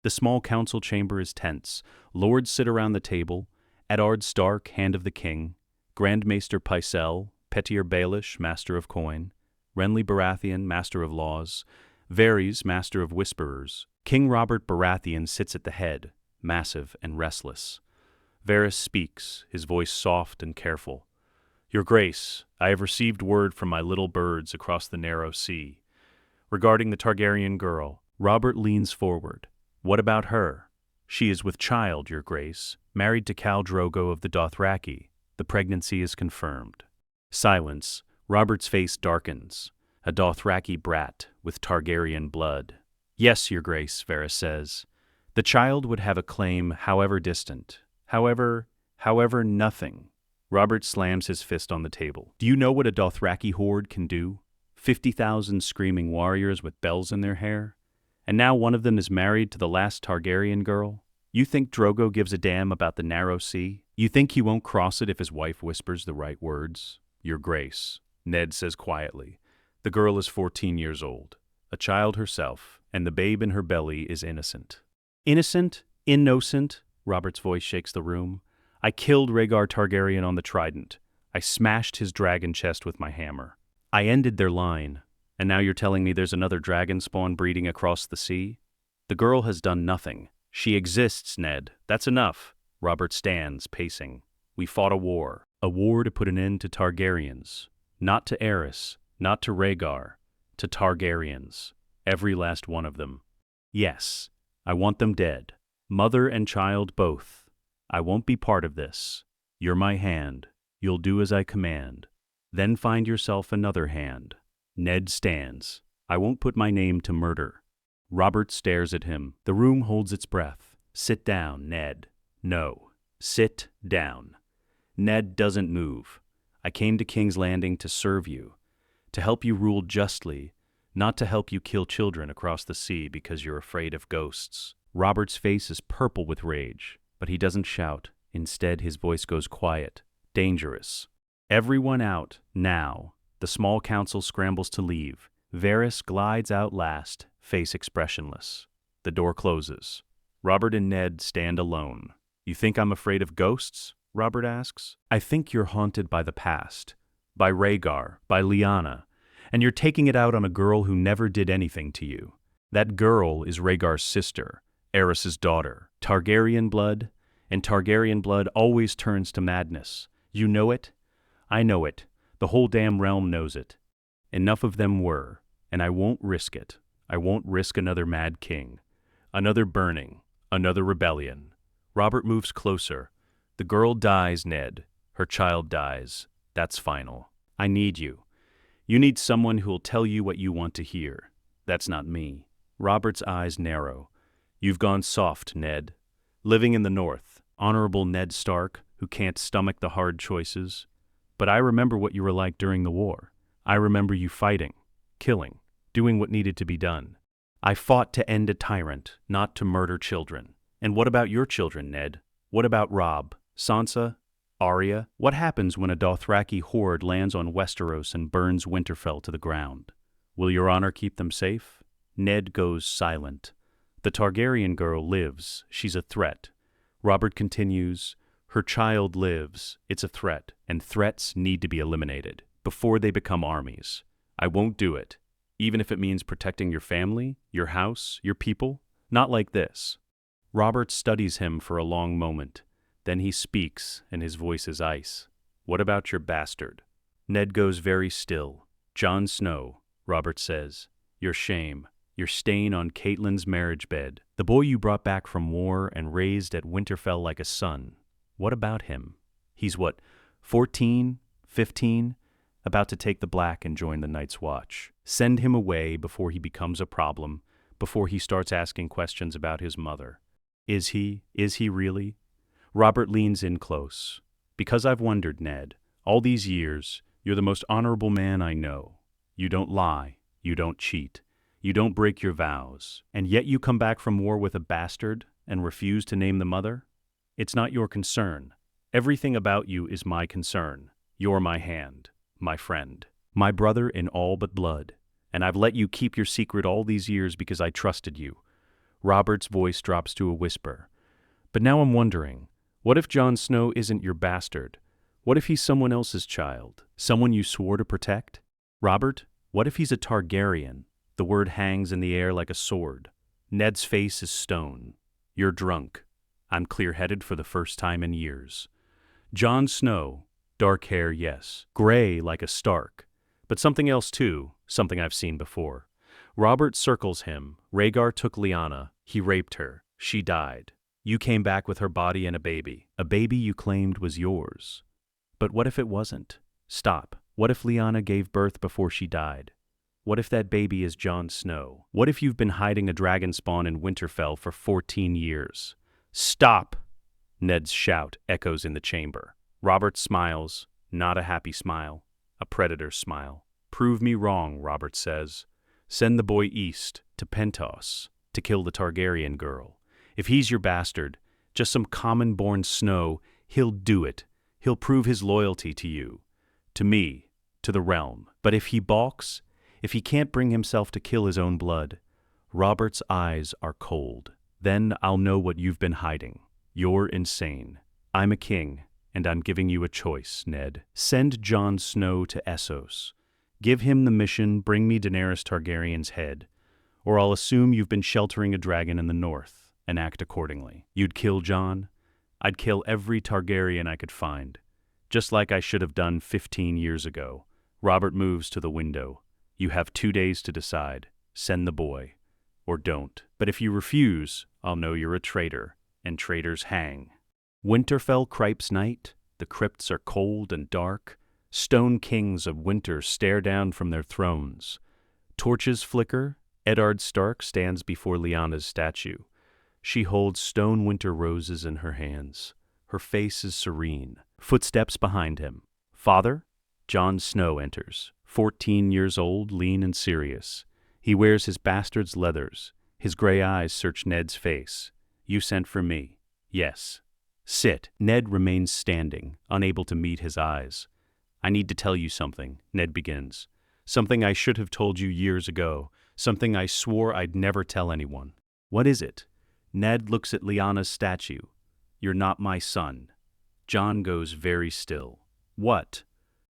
The small council chamber is tense. Lords sit around the table. Eddard Stark, Hand of the King, Grand Maester Pycelle, Petier Baelish, Master of Coin, Renly Baratheon, Master of Laws, Varys, Master of Whisperers. King Robert Baratheon sits at the head, massive and restless. Varys speaks, his voice soft and careful. Your Grace, I have received word from my little birds across the narrow sea. Regarding the Targaryen girl, Robert leans forward. What about her? She is with child, Your Grace, married to Khal Drogo of the Dothraki. The pregnancy is confirmed. Silence. Robert's face darkens. A Dothraki brat with Targaryen blood. Yes, Your Grace, Varys says. The child would have a claim, however distant. However nothing. Robert slams his fist on the table. Do you know what a Dothraki horde can do? 50,000 screaming warriors with bells in their hair? And now one of them is married to the last Targaryen girl? You think Drogo gives a damn about the narrow sea? You think he won't cross it if his wife whispers the right words? Your Grace, Ned says quietly. The girl is 14 years old, a child herself, and the babe in her belly is innocent. Innocent? Innocent? Robert's voice shakes the room. I killed Rhaegar Targaryen on the Trident. I smashed his dragon chest with my hammer. I ended their line. And now you're telling me there's another dragon spawn breeding across the sea? The girl has done nothing. She exists, Ned. That's enough. Robert stands, pacing. We fought a war to put an end to Targaryens. Not to Aerys, not to Rhaegar, to Targaryens. Every last one of them. Yes, I want them dead. Mother and child both. I won't be part of this. You're my hand. You'll do as I command. Then find yourself another hand. Ned stands. I won't put my name to murder. Robert stares at him. The room holds its breath. Sit down, Ned. No. Sit down. Ned doesn't move. I came to King's Landing to serve you, to help you rule justly, not to help you kill children across the sea because you're afraid of ghosts. Robert's face is purple with rage, but he doesn't shout. Instead, his voice goes quiet. Dangerous. Everyone out, now. The small council scrambles to leave. Varys glides out last, face expressionless. The door closes. Robert and Ned stand alone. You think I'm afraid of ghosts? Robert asks. I think you're haunted by the past, by Rhaegar, by Lyanna, and you're taking it out on a girl who never did anything to you. That girl is Rhaegar's sister, Aerys's daughter. Targaryen blood, and Targaryen blood always turns to madness. You know it? I know it. The whole damn realm knows it. Enough of them were, and I won't risk it. I won't risk another mad king, another burning, another rebellion. Robert moves closer. The girl dies, Ned. Her child dies. That's final. I need you. You need someone who'll tell you what you want to hear. That's not me. Robert's eyes narrow. You've gone soft, Ned. Living in the North, honorable Ned Stark, who can't stomach the hard choices. But I remember what you were like during the war. I remember you fighting, killing, doing what needed to be done. I fought to end a tyrant, not to murder children. And what about your children, Ned? What about Robb, Sansa, Arya? What happens when a Dothraki horde lands on Westeros and burns Winterfell to the ground? Will your honor keep them safe? Ned goes silent. The Targaryen girl lives. She's a threat. Robert continues, her child lives. It's a threat, and threats need to be eliminated before they become armies. I won't do it, even if it means protecting your family, your house, your people. Not like this. Robert studies him for a long moment. Then he speaks, and his voice is ice. What about your bastard? Ned goes very still. Jon Snow, Robert says. Your shame, your stain on Catelyn's marriage bed. The boy you brought back from war and raised at Winterfell like a son. What about him? He's what, 14, 15? About to take the black and join the Night's Watch. Send him away before he becomes a problem, before he starts asking questions about his mother. Is he really? Robert leans in close. Because I've wondered, Ned, all these years, you're the most honorable man I know. You don't lie. You don't cheat. You don't break your vows. And yet you come back from war with a bastard and refuse to name the mother? It's not your concern. Everything about you is my concern. You're my hand, my friend, my brother in all but blood. And I've let you keep your secret all these years because I trusted you. Robert's voice drops to a whisper. But now I'm wondering, what if Jon Snow isn't your bastard? What if he's someone else's child? Someone you swore to protect? Robert, what if he's a Targaryen? The word hangs in the air like a sword. Ned's face is stone. You're drunk. I'm clear-headed for the first time in years. Jon Snow, dark hair, yes. Gray like a Stark. But something else too, something I've seen before. Robert circles him. Rhaegar took Lyanna. He raped her. She died. You came back with her body and a baby. A baby you claimed was yours. But what if it wasn't? Stop. What if Lyanna gave birth before she died? What if that baby is Jon Snow? What if you've been hiding a dragon spawn in Winterfell for 14 years? Stop! Ned's shout echoes in the chamber. Robert smiles, not a happy smile, a predator's smile. Prove me wrong, Robert says. Send the boy east, to Pentos, to kill the Targaryen girl. If he's your bastard, just some common-born Snow, he'll do it. He'll prove his loyalty to you, to me, to the realm. But if he balks, if he can't bring himself to kill his own blood, Robert's eyes are cold. Then I'll know what you've been hiding. You're insane. I'm a king, and I'm giving you a choice, Ned. Send Jon Snow to Essos. Give him the mission, bring me Daenerys Targaryen's head, or I'll assume you've been sheltering a dragon in the north, and act accordingly. You'd kill Jon? I'd kill every Targaryen I could find, just like I should have done 15 years ago. Robert moves to the window. You have 2 days to decide. Send the boy, or don't. But if you refuse, I'll know you're a traitor, and traitors hang. Winterfell Cripe's night, the crypts are cold and dark. Stone kings of winter stare down from their thrones. Torches flicker. Eddard Stark stands before Lyanna's statue. She holds stone winter roses in her hands. Her face is serene. Footsteps behind him. Father? Jon Snow enters. 14 years old, lean and serious. He wears his bastard's leathers. His gray eyes search Ned's face. You sent for me. Yes. Sit. Ned remains standing, unable to meet his eyes. I need to tell you something, Ned begins. Something I should have told you years ago. Something I swore I'd never tell anyone. What is it? Ned looks at Lyanna's statue. You're not my son. Jon goes very still. What?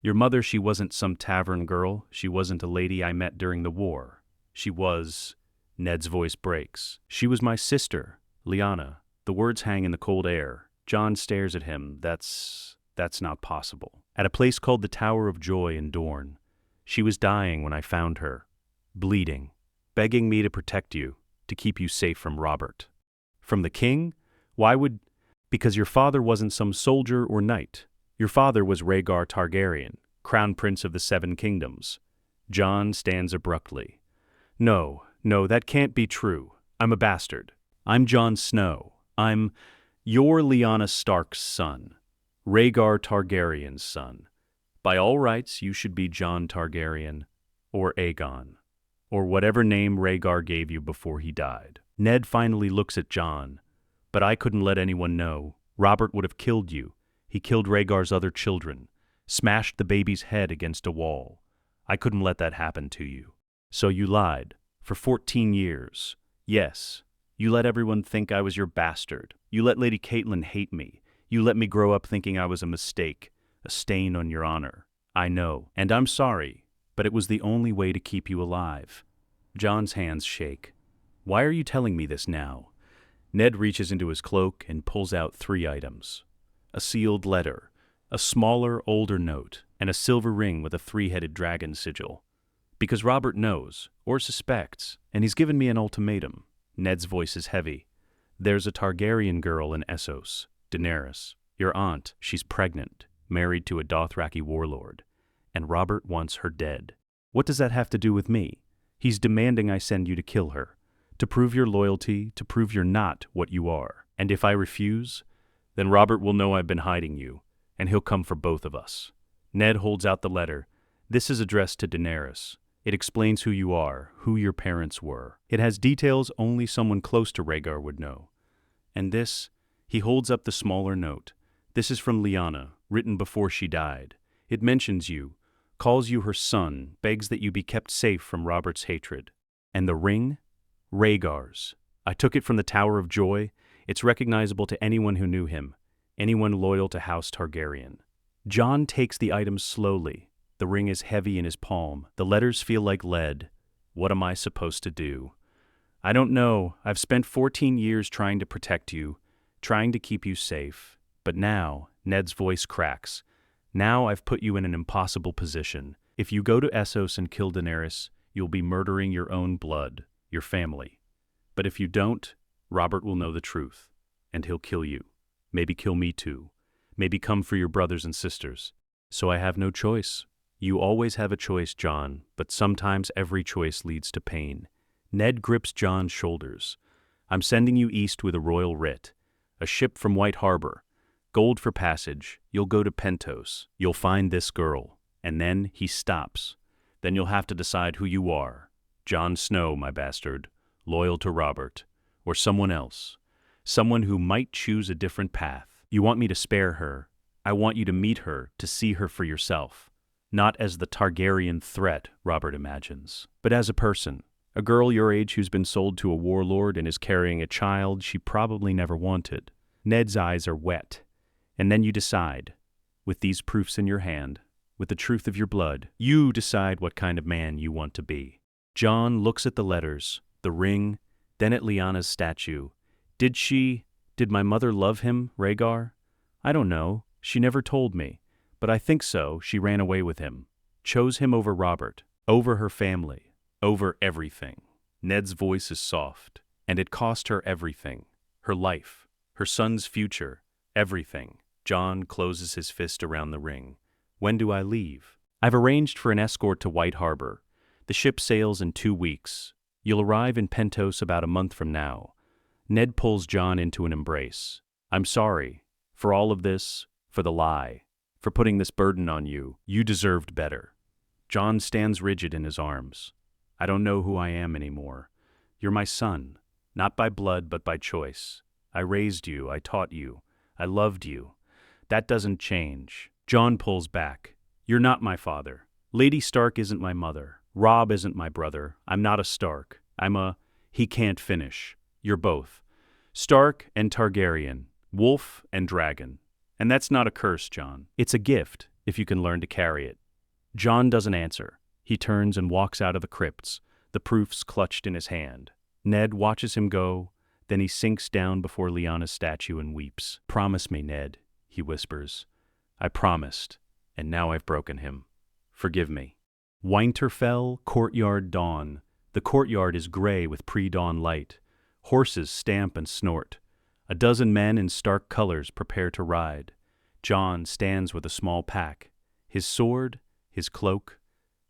Your mother, she wasn't some tavern girl. She wasn't a lady I met during the war. She was... Ned's voice breaks. She was my sister, Lyanna. The words hang in the cold air. Jon stares at him. That's not possible. At a place called the Tower of Joy in Dorne. She was dying when I found her. Bleeding. Begging me to protect you. To keep you safe from Robert. From the king? Why would... Because your father wasn't some soldier or knight. Your father was Rhaegar Targaryen, crown prince of the Seven Kingdoms. Jon stands abruptly. No, that can't be true. I'm a bastard. I'm Jon Snow. I'm your Lyanna Stark's son. Rhaegar Targaryen's son. By all rights, you should be Jon Targaryen, or Aegon, or whatever name Rhaegar gave you before he died. Ned finally looks at Jon. But I couldn't let anyone know. Robert would have killed you. He killed Rhaegar's other children, smashed the baby's head against a wall. I couldn't let that happen to you. So you lied. For 14 years. Yes. You let everyone think I was your bastard. You let Lady Catelyn hate me. You let me grow up thinking I was a mistake, a stain on your honor. I know, and I'm sorry, but it was the only way to keep you alive. Jon's hands shake. Why are you telling me this now? Ned reaches into his cloak and pulls out 3 items. A sealed letter, a smaller, older note, and a silver ring with a 3-headed dragon sigil. Because Robert knows, or suspects, and he's given me an ultimatum. Ned's voice is heavy. There's a Targaryen girl in Essos, Daenerys. Your aunt, she's pregnant, married to a Dothraki warlord, and Robert wants her dead. What does that have to do with me? He's demanding I send you to kill her, to prove your loyalty, to prove you're not what you are. And if I refuse, then Robert will know I've been hiding you, and he'll come for both of us. Ned holds out the letter. This is addressed to Daenerys. It explains who you are, who your parents were. It has details only someone close to Rhaegar would know. And this, he holds up the smaller note. This is from Lyanna, written before she died. It mentions you, calls you her son, begs that you be kept safe from Robert's hatred. And the ring? Rhaegar's. I took it from the Tower of Joy. It's recognizable to anyone who knew him, anyone loyal to House Targaryen. Jon takes the item slowly. The ring is heavy in his palm. The letters feel like lead. What am I supposed to do? I don't know. I've spent 14 years trying to protect you, trying to keep you safe. But now, Ned's voice cracks. Now I've put you in an impossible position. If you go to Essos and kill Daenerys, you'll be murdering your own blood, your family. But if you don't, Robert will know the truth, and he'll kill you. Maybe kill me too. Maybe come for your brothers and sisters. So I have no choice. You always have a choice, Jon, but sometimes every choice leads to pain. Ned grips Jon's shoulders. I'm sending you east with a royal writ. A ship from White Harbor. Gold for passage. You'll go to Pentos. You'll find this girl. And then he stops. Then you'll have to decide who you are. Jon Snow, my bastard. Loyal to Robert. Or someone else. Someone who might choose a different path. You want me to spare her. I want you to meet her, to see her for yourself. Not as the Targaryen threat, Robert imagines, but as a person. A girl your age who's been sold to a warlord and is carrying a child she probably never wanted. Ned's eyes are wet. And then you decide. With these proofs in your hand, with the truth of your blood, you decide what kind of man you want to be. Jon looks at the letters, the ring, then at Lyanna's statue. Did my mother love him, Rhaegar? I don't know. She never told me. But I think so. She ran away with him. Chose him over Robert. Over her family. Over everything. Ned's voice is soft. And it cost her everything. Her life. Her son's future. Everything. Jon closes his fist around the ring. When do I leave? I've arranged for an escort to White Harbor. The ship sails in 2 weeks. You'll arrive in Pentos about a month from now. Ned pulls Jon into an embrace. I'm sorry. For all of this. For the lie. For putting this burden on you. You deserved better. Jon stands rigid in his arms. I don't know who I am anymore. You're my son. Not by blood, but by choice. I raised you. I taught you. I loved you. That doesn't change. Jon pulls back. You're not my father. Lady Stark isn't my mother. Robb isn't my brother. I'm not a Stark. He can't finish. You're both. Stark and Targaryen. Wolf and dragon. And that's not a curse, Jon. It's a gift, if you can learn to carry it. Jon doesn't answer. He turns and walks out of the crypts, the proofs clutched in his hand. Ned watches him go, then he sinks down before Lyanna's statue and weeps. Promise me, Ned, he whispers. I promised, and now I've broken him. Forgive me. Winterfell, courtyard dawn. The courtyard is gray with pre-dawn light. Horses stamp and snort. A dozen men in stark colors prepare to ride. Jon stands with a small pack. His sword, his cloak,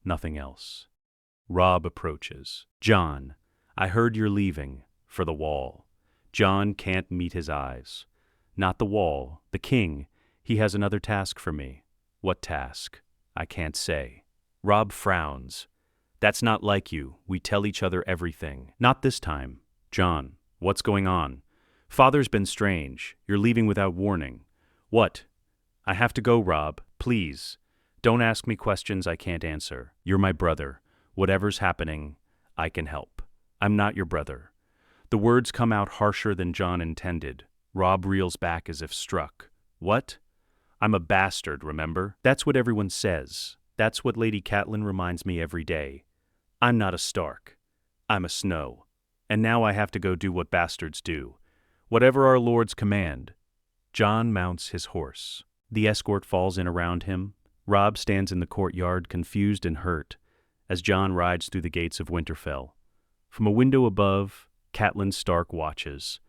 nothing else. Robb approaches. Jon, I heard you're leaving. For the wall. Jon can't meet his eyes. Not the wall, the king. He has another task for me. What task? I can't say. Robb frowns. That's not like you. We tell each other everything. Not this time. Jon, what's going on? Father's been strange. You're leaving without warning. What? I have to go, Robb. Please. Don't ask me questions I can't answer. You're my brother. Whatever's happening, I can help. I'm not your brother. The words come out harsher than Jon intended. Robb reels back as if struck. What? I'm a bastard, remember? That's what everyone says. That's what Lady Catelyn reminds me every day. I'm not a Stark. I'm a Snow. And now I have to go do what bastards do. Whatever our lords command. Jon mounts his horse. The escort falls in around him. Robb stands in the courtyard, confused and hurt, as Jon rides through the gates of Winterfell. From a window above, Catelyn Stark watches.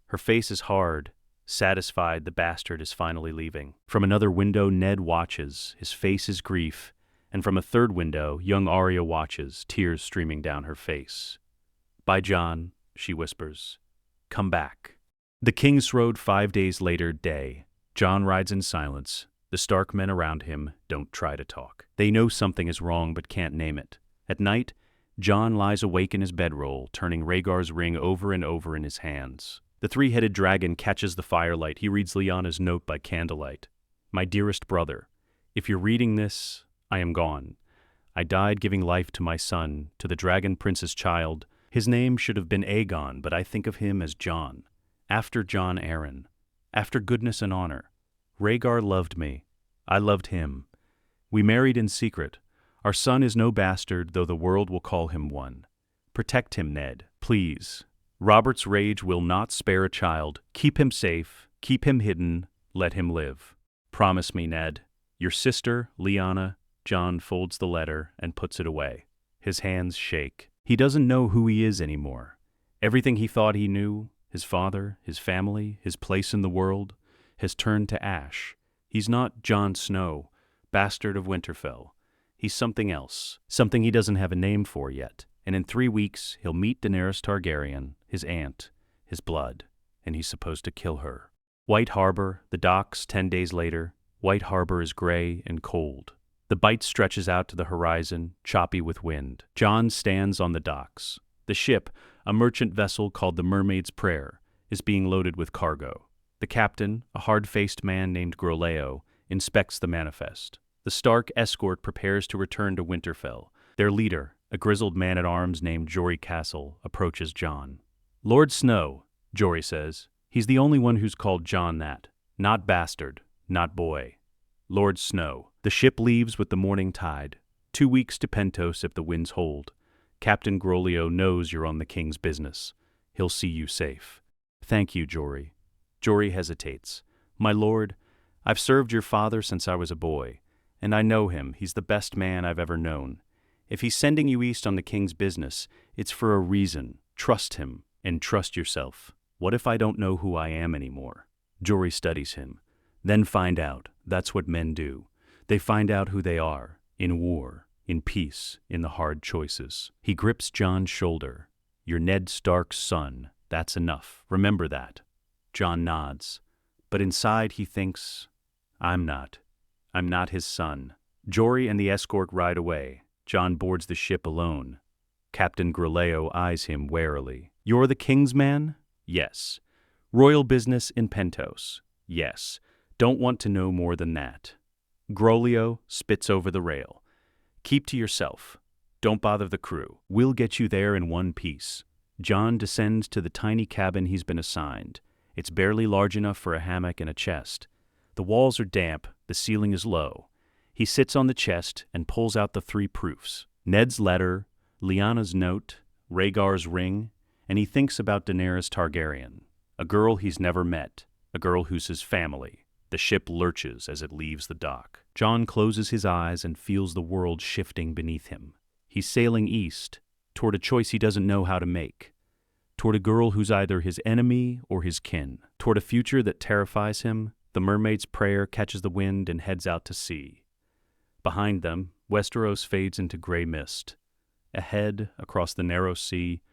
Her face is hard, satisfied the bastard is finally leaving. From another window, Ned watches. His face is grief. And from a third window, young Arya watches, tears streaming down her face. Bye, Jon, she whispers. Come back. The King's Road 5 days later, day. Jon rides in silence. The Stark men around him don't try to talk. They know something is wrong but can't name it. At night, Jon lies awake in his bedroll, turning Rhaegar's ring over and over in his hands. The three-headed dragon catches the firelight. He reads Lyanna's note by candlelight. My dearest brother, if you're reading this, I am gone. I died giving life to my son, to the dragon prince's child. His name should have been Aegon, but I think of him as Jon. After Jon Arryn. After goodness and honor. Rhaegar loved me. I loved him. We married in secret. Our son is no bastard, though the world will call him one. Protect him, Ned, please. Robert's rage will not spare a child. Keep him safe. Keep him hidden. Let him live. Promise me, Ned. Your sister, Lyanna. Jon folds the letter and puts it away. His hands shake. He doesn't know who he is anymore. Everything he thought he knew, his father, his family, his place in the world, has turned to ash. He's not Jon Snow, bastard of Winterfell. He's something else, something he doesn't have a name for yet. And in 3 weeks, he'll meet Daenerys Targaryen, his aunt, his blood, and he's supposed to kill her. White Harbor, the docks 10 days later. White Harbor is gray and cold. The bight stretches out to the horizon, choppy with wind. Jon stands on the docks. The ship, a merchant vessel called the Mermaid's Prayer, is being loaded with cargo. The captain, a hard-faced man named Groleo, inspects the manifest. The Stark escort prepares to return to Winterfell. Their leader, a grizzled man-at-arms named Jory Castle, approaches Jon. Lord Snow, Jory says. He's the only one who's called Jon that. Not bastard, not boy. Lord Snow. The ship leaves with the morning tide. 2 weeks to Pentos if the winds hold. Captain Groleo knows you're on the king's business. He'll see you safe. Thank you, Jory. Jory hesitates. My lord, I've served your father since I was a boy, and I know him. He's the best man I've ever known. If he's sending you east on the king's business, it's for a reason. Trust him, and trust yourself. What if I don't know who I am anymore? Jory studies him. Then find out. That's what men do. They find out who they are, in war, in peace, in the hard choices. He grips Jon's shoulder. You're Ned Stark's son. That's enough. Remember that. Jon nods. But inside he thinks, I'm not. I'm not his son. Jory and the escort ride away. Jon boards the ship alone. Captain Groleo eyes him warily. You're the king's man? Yes. Royal business in Pentos? Yes. Don't want to know more than that. Groleo spits over the rail. Keep to yourself. Don't bother the crew. We'll get you there in one piece. Jon descends to the tiny cabin he's been assigned. It's barely large enough for a hammock and a chest. The walls are damp, the ceiling is low. He sits on the chest and pulls out the 3 proofs. Ned's letter, Lyanna's note, Rhaegar's ring, and he thinks about Daenerys Targaryen, a girl he's never met, a girl who's his family. The ship lurches as it leaves the dock. Jon closes his eyes and feels the world shifting beneath him. He's sailing east, toward a choice he doesn't know how to make, toward a girl who's either his enemy or his kin, toward a future that terrifies him. The Mermaid's Prayer catches the wind and heads out to sea. Behind them, Westeros fades into gray mist. Ahead, across the narrow sea,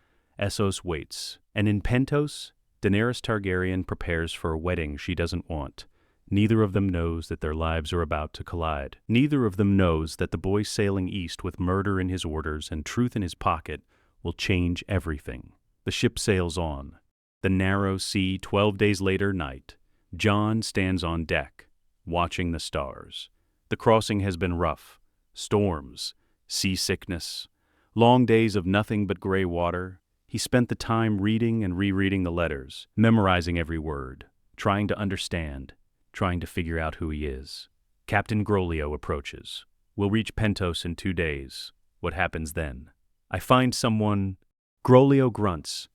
Essos waits. And in Pentos, Daenerys Targaryen prepares for a wedding she doesn't want. Neither of them knows that their lives are about to collide. Neither of them knows that the boy sailing east with murder in his orders and truth in his pocket will change everything. The ship sails on. The narrow sea, 12 days later, night. Jon stands on deck, watching the stars. The crossing has been rough. Storms, seasickness, long days of nothing but gray water. He spent the time reading and rereading the letters, memorizing every word, trying to understand, trying to figure out who he is. Captain Groleo approaches. We'll reach Pentos in 2 days. What happens then? I find someone. Groleo grunts.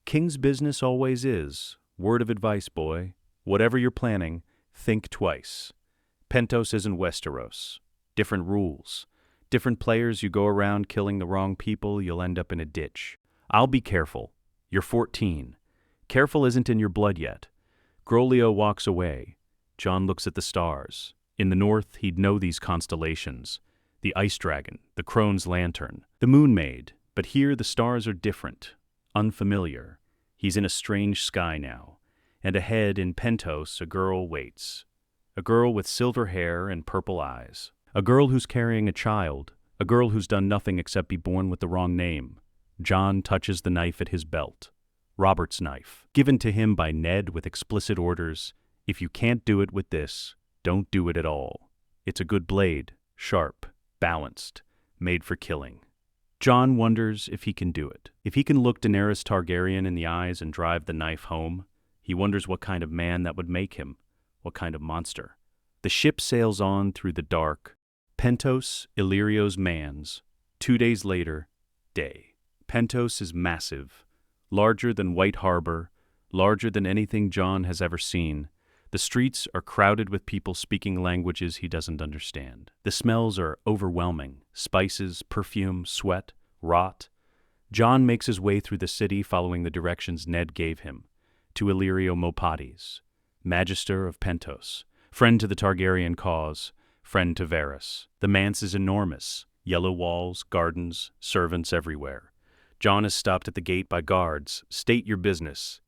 King's business always is. Word of advice, boy. Whatever you're planning, think twice. Pentos isn't Westeros. Different rules. Different players. You go around killing the wrong people, you'll end up in a ditch. I'll be careful. You're 14. Careful isn't in your blood yet. Groleo walks away. Jon looks at the stars. In the north, he'd know these constellations. The Ice Dragon, the Crone's Lantern, the Moon Maid. But here the stars are different, unfamiliar. He's in a strange sky now. And ahead in Pentos, a girl waits. A girl with silver hair and purple eyes. A girl who's carrying a child. A girl who's done nothing except be born with the wrong name. Jon touches the knife at his belt. Robert's knife, given to him by Ned with explicit orders. If you can't do it with this, don't do it at all. It's a good blade, sharp, balanced, made for killing. Jon wonders if he can do it. If he can look Daenerys Targaryen in the eyes and drive the knife home, he wonders what kind of man that would make him, what kind of monster. The ship sails on through the dark. Pentos, Illyrio's mans. 2 days later, day. Pentos is massive, larger than White Harbor, larger than anything Jon has ever seen. The streets are crowded with people speaking languages he doesn't understand. The smells are overwhelming: spices, perfume, sweat, rot. Jon makes his way through the city following the directions Ned gave him, to Illyrio Mopatis, Magister of Pentos, friend to the Targaryen cause, friend to Varys. The manse is enormous: yellow walls, gardens, servants everywhere. Jon is stopped at the gate by guards. "State your business."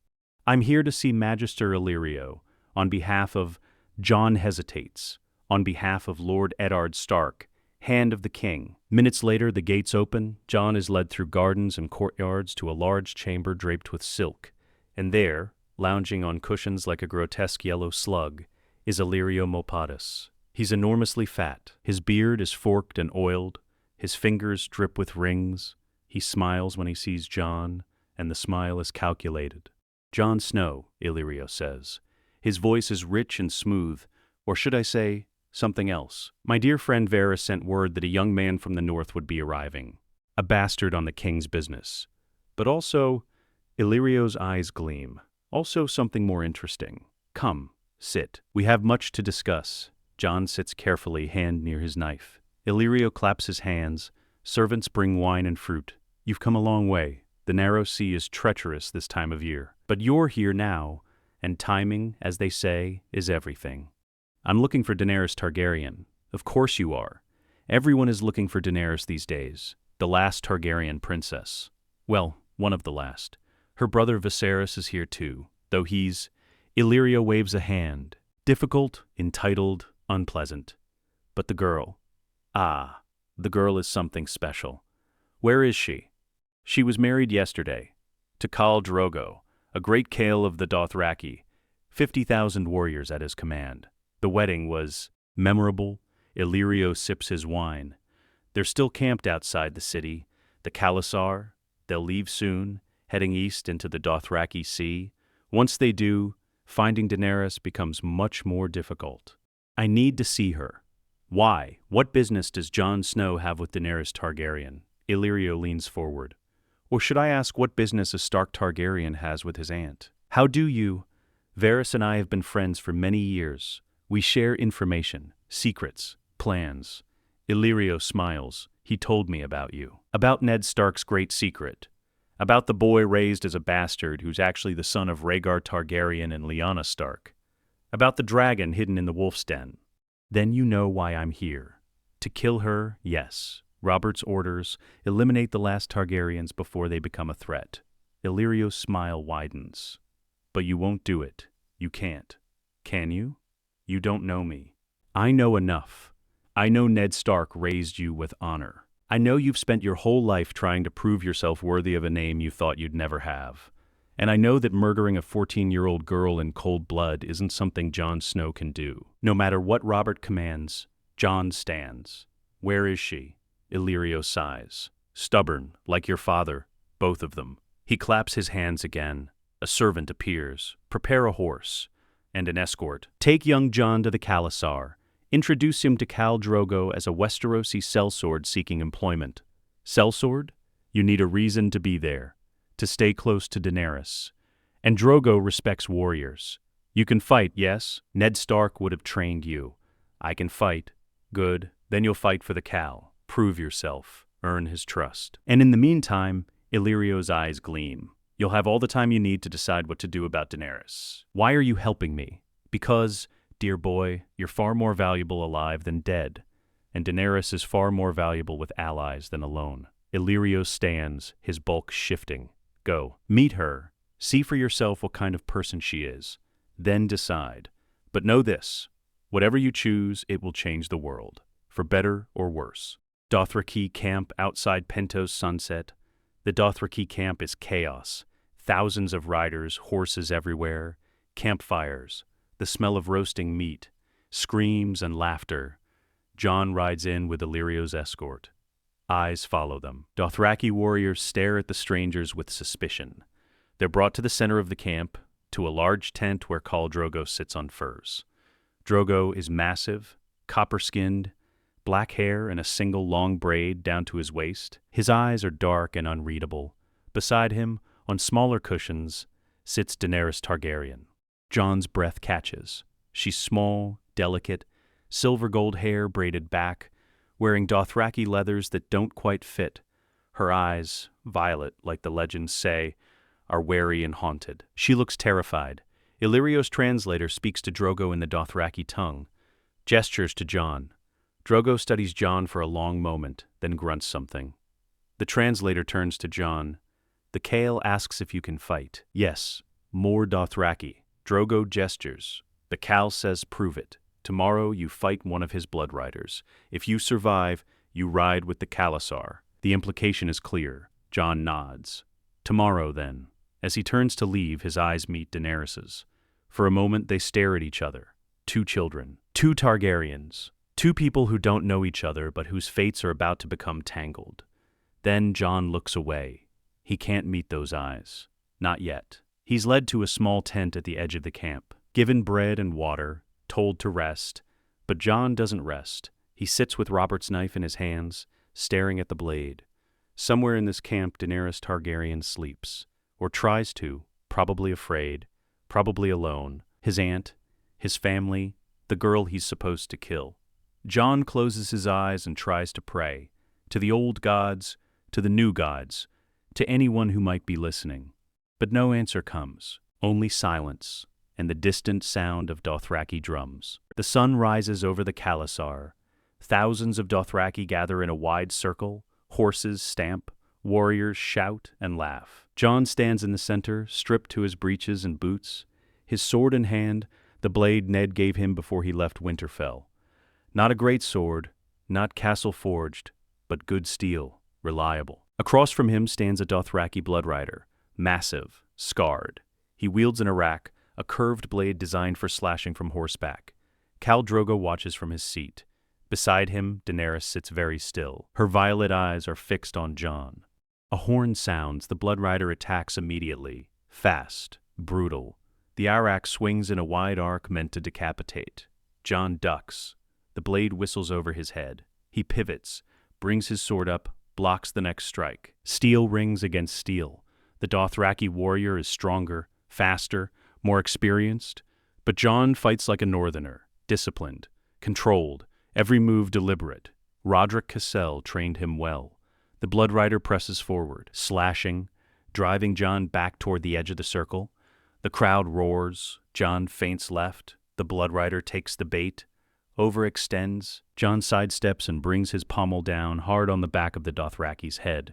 "I'm here to see Magister Illyrio, on behalf of..." Jon hesitates. "On behalf of Lord Eddard Stark, Hand of the King." Minutes later, the gates open. Jon is led through gardens and courtyards to a large chamber draped with silk, and there, lounging on cushions like a grotesque yellow slug, is Illyrio Mopatis. He's enormously fat. His beard is forked and oiled. His fingers drip with rings. He smiles when he sees Jon, and the smile is calculated. "Jon Snow," Illyrio says. His voice is rich and smooth, or should I say, something else. "My dear friend Varys sent word that a young man from the north would be arriving, a bastard on the king's business. But also," Illyrio's eyes gleam, "also something more interesting. Come, sit. We have much to discuss." Jon sits carefully, hand near his knife. Illyrio claps his hands. Servants bring wine and fruit. "You've come a long way. The narrow sea is treacherous this time of year. But you're here now, and timing, as they say, is everything." "I'm looking for Daenerys Targaryen." "Of course you are. Everyone is looking for Daenerys these days, the last Targaryen princess. Well, one of the last. Her brother Viserys is here too, though he's..." Illyrio waves a hand. "Difficult, entitled, unpleasant. But the girl. Ah, the girl is something special. Where is she?" "She was married yesterday, to Khal Drogo, a great Khal of the Dothraki, 50,000 warriors at his command. The wedding was memorable." Illyrio sips his wine. "They're still camped outside the city, the Khalasar. They'll leave soon, heading east into the Dothraki Sea. Once they do, finding Daenerys becomes much more difficult. I need to see her." "Why? What business does Jon Snow have with Daenerys Targaryen?" Illyrio leans forward. "Or should I ask what business a Stark Targaryen has with his aunt?" "How do you? Varys and I have been friends for many years. We share information, secrets, plans." Illyrio smiles. "He told me about you. About Ned Stark's great secret. About the boy raised as a bastard who's actually the son of Rhaegar Targaryen and Lyanna Stark. About the dragon hidden in the wolf's den. Then you know why I'm here. To kill her, yes. Robert's orders: eliminate the last Targaryens before they become a threat." Illyrio's smile widens. "But you won't do it. You can't. Can you? You don't know me." "I know enough. I know Ned Stark raised you with honor. I know you've spent your whole life trying to prove yourself worthy of a name you thought you'd never have. And I know that murdering a 14-year-old girl in cold blood isn't something Jon Snow can do. No matter what Robert commands, Jon stands." "Where is she?" Illyrio sighs. "Stubborn, like your father, both of them." He claps his hands again. A servant appears. "Prepare a horse and an escort. Take young Jon to the Khalasar. Introduce him to Khal Drogo as a Westerosi sellsword seeking employment." "Sellsword? You need a reason to be there, to stay close to Daenerys. And Drogo respects warriors. You can fight, yes? Ned Stark would have trained you. I can fight. Good. Then you'll fight for the Khal. Prove yourself. Earn his trust. And in the meantime," Illyrio's eyes gleam, "you'll have all the time you need to decide what to do about Daenerys. Why are you helping me? Because, dear boy, you're far more valuable alive than dead, and Daenerys is far more valuable with allies than alone." Illyrio stands, his bulk shifting. "Go. Meet her. See for yourself what kind of person she is. Then decide. But know this. Whatever you choose, it will change the world, for better or worse." Dothraki camp outside Pentos sunset. The Dothraki camp is chaos. Thousands of riders, horses everywhere, campfires, the smell of roasting meat, screams and laughter. Jon rides in with Illyrio's escort. Eyes follow them. Dothraki warriors stare at the strangers with suspicion. They're brought to the center of the camp, to a large tent where Khal Drogo sits on furs. Drogo is massive, copper-skinned, black hair and a single long braid down to his waist. His eyes are dark and unreadable. Beside him, on smaller cushions, sits Daenerys Targaryen. Jon's breath catches. She's small, delicate, silver gold hair braided back, wearing Dothraki leathers that don't quite fit. Her eyes, violet like the legends say, are wary and haunted. She looks terrified. Illyrio's translator speaks to Drogo in the Dothraki tongue, gestures to Jon. Drogo studies Jon for a long moment, then grunts something. The translator turns to Jon. The Khal asks if you can fight. Yes, more Dothraki. Drogo gestures. The Khal says prove it. Tomorrow you fight one of his blood riders. If you survive, you ride with the Khalasar. The implication is clear. Jon nods. Tomorrow, then. As he turns to leave, his eyes meet Daenerys's. For a moment they stare at each other. Two children. Two Targaryens. Two people who don't know each other but whose fates are about to become tangled. Then Jon looks away. He can't meet those eyes. Not yet. He's led to a small tent at the edge of the camp, given bread and water, told to rest. But Jon doesn't rest. He sits with Robert's knife in his hands, staring at the blade. Somewhere in this camp, Daenerys Targaryen sleeps. Or tries to, probably afraid, probably alone. His aunt, his family, the girl he's supposed to kill. Jon closes his eyes and tries to pray. To the old gods, to the new gods, to anyone who might be listening. But no answer comes. Only silence, and the distant sound of Dothraki drums. The sun rises over the Khalasar. Thousands of Dothraki gather in a wide circle. Horses stamp. Warriors shout and laugh. Jon stands in the center, stripped to his breeches and boots, his sword in hand, the blade Ned gave him before he left Winterfell. Not a great sword, not castle-forged, but good steel, reliable. Across from him stands a Dothraki bloodrider, massive, scarred. He wields an arak, a curved blade designed for slashing from horseback. Khal Drogo watches from his seat. Beside him, Daenerys sits very still. Her violet eyes are fixed on Jon. A horn sounds. The bloodrider attacks immediately. Fast, brutal. The arak swings in a wide arc meant to decapitate. Jon ducks. The blade whistles over his head. He pivots, brings his sword up, blocks the next strike. Steel rings against steel. The Dothraki warrior is stronger, faster, more experienced. But Jon fights like a northerner, disciplined, controlled, every move deliberate. Rodrik Cassel trained him well. The bloodrider presses forward, slashing, driving Jon back toward the edge of the circle. The crowd roars. Jon feints left. The bloodrider takes the bait, overextends. Jon sidesteps and brings his pommel down hard on the back of the Dothraki's head.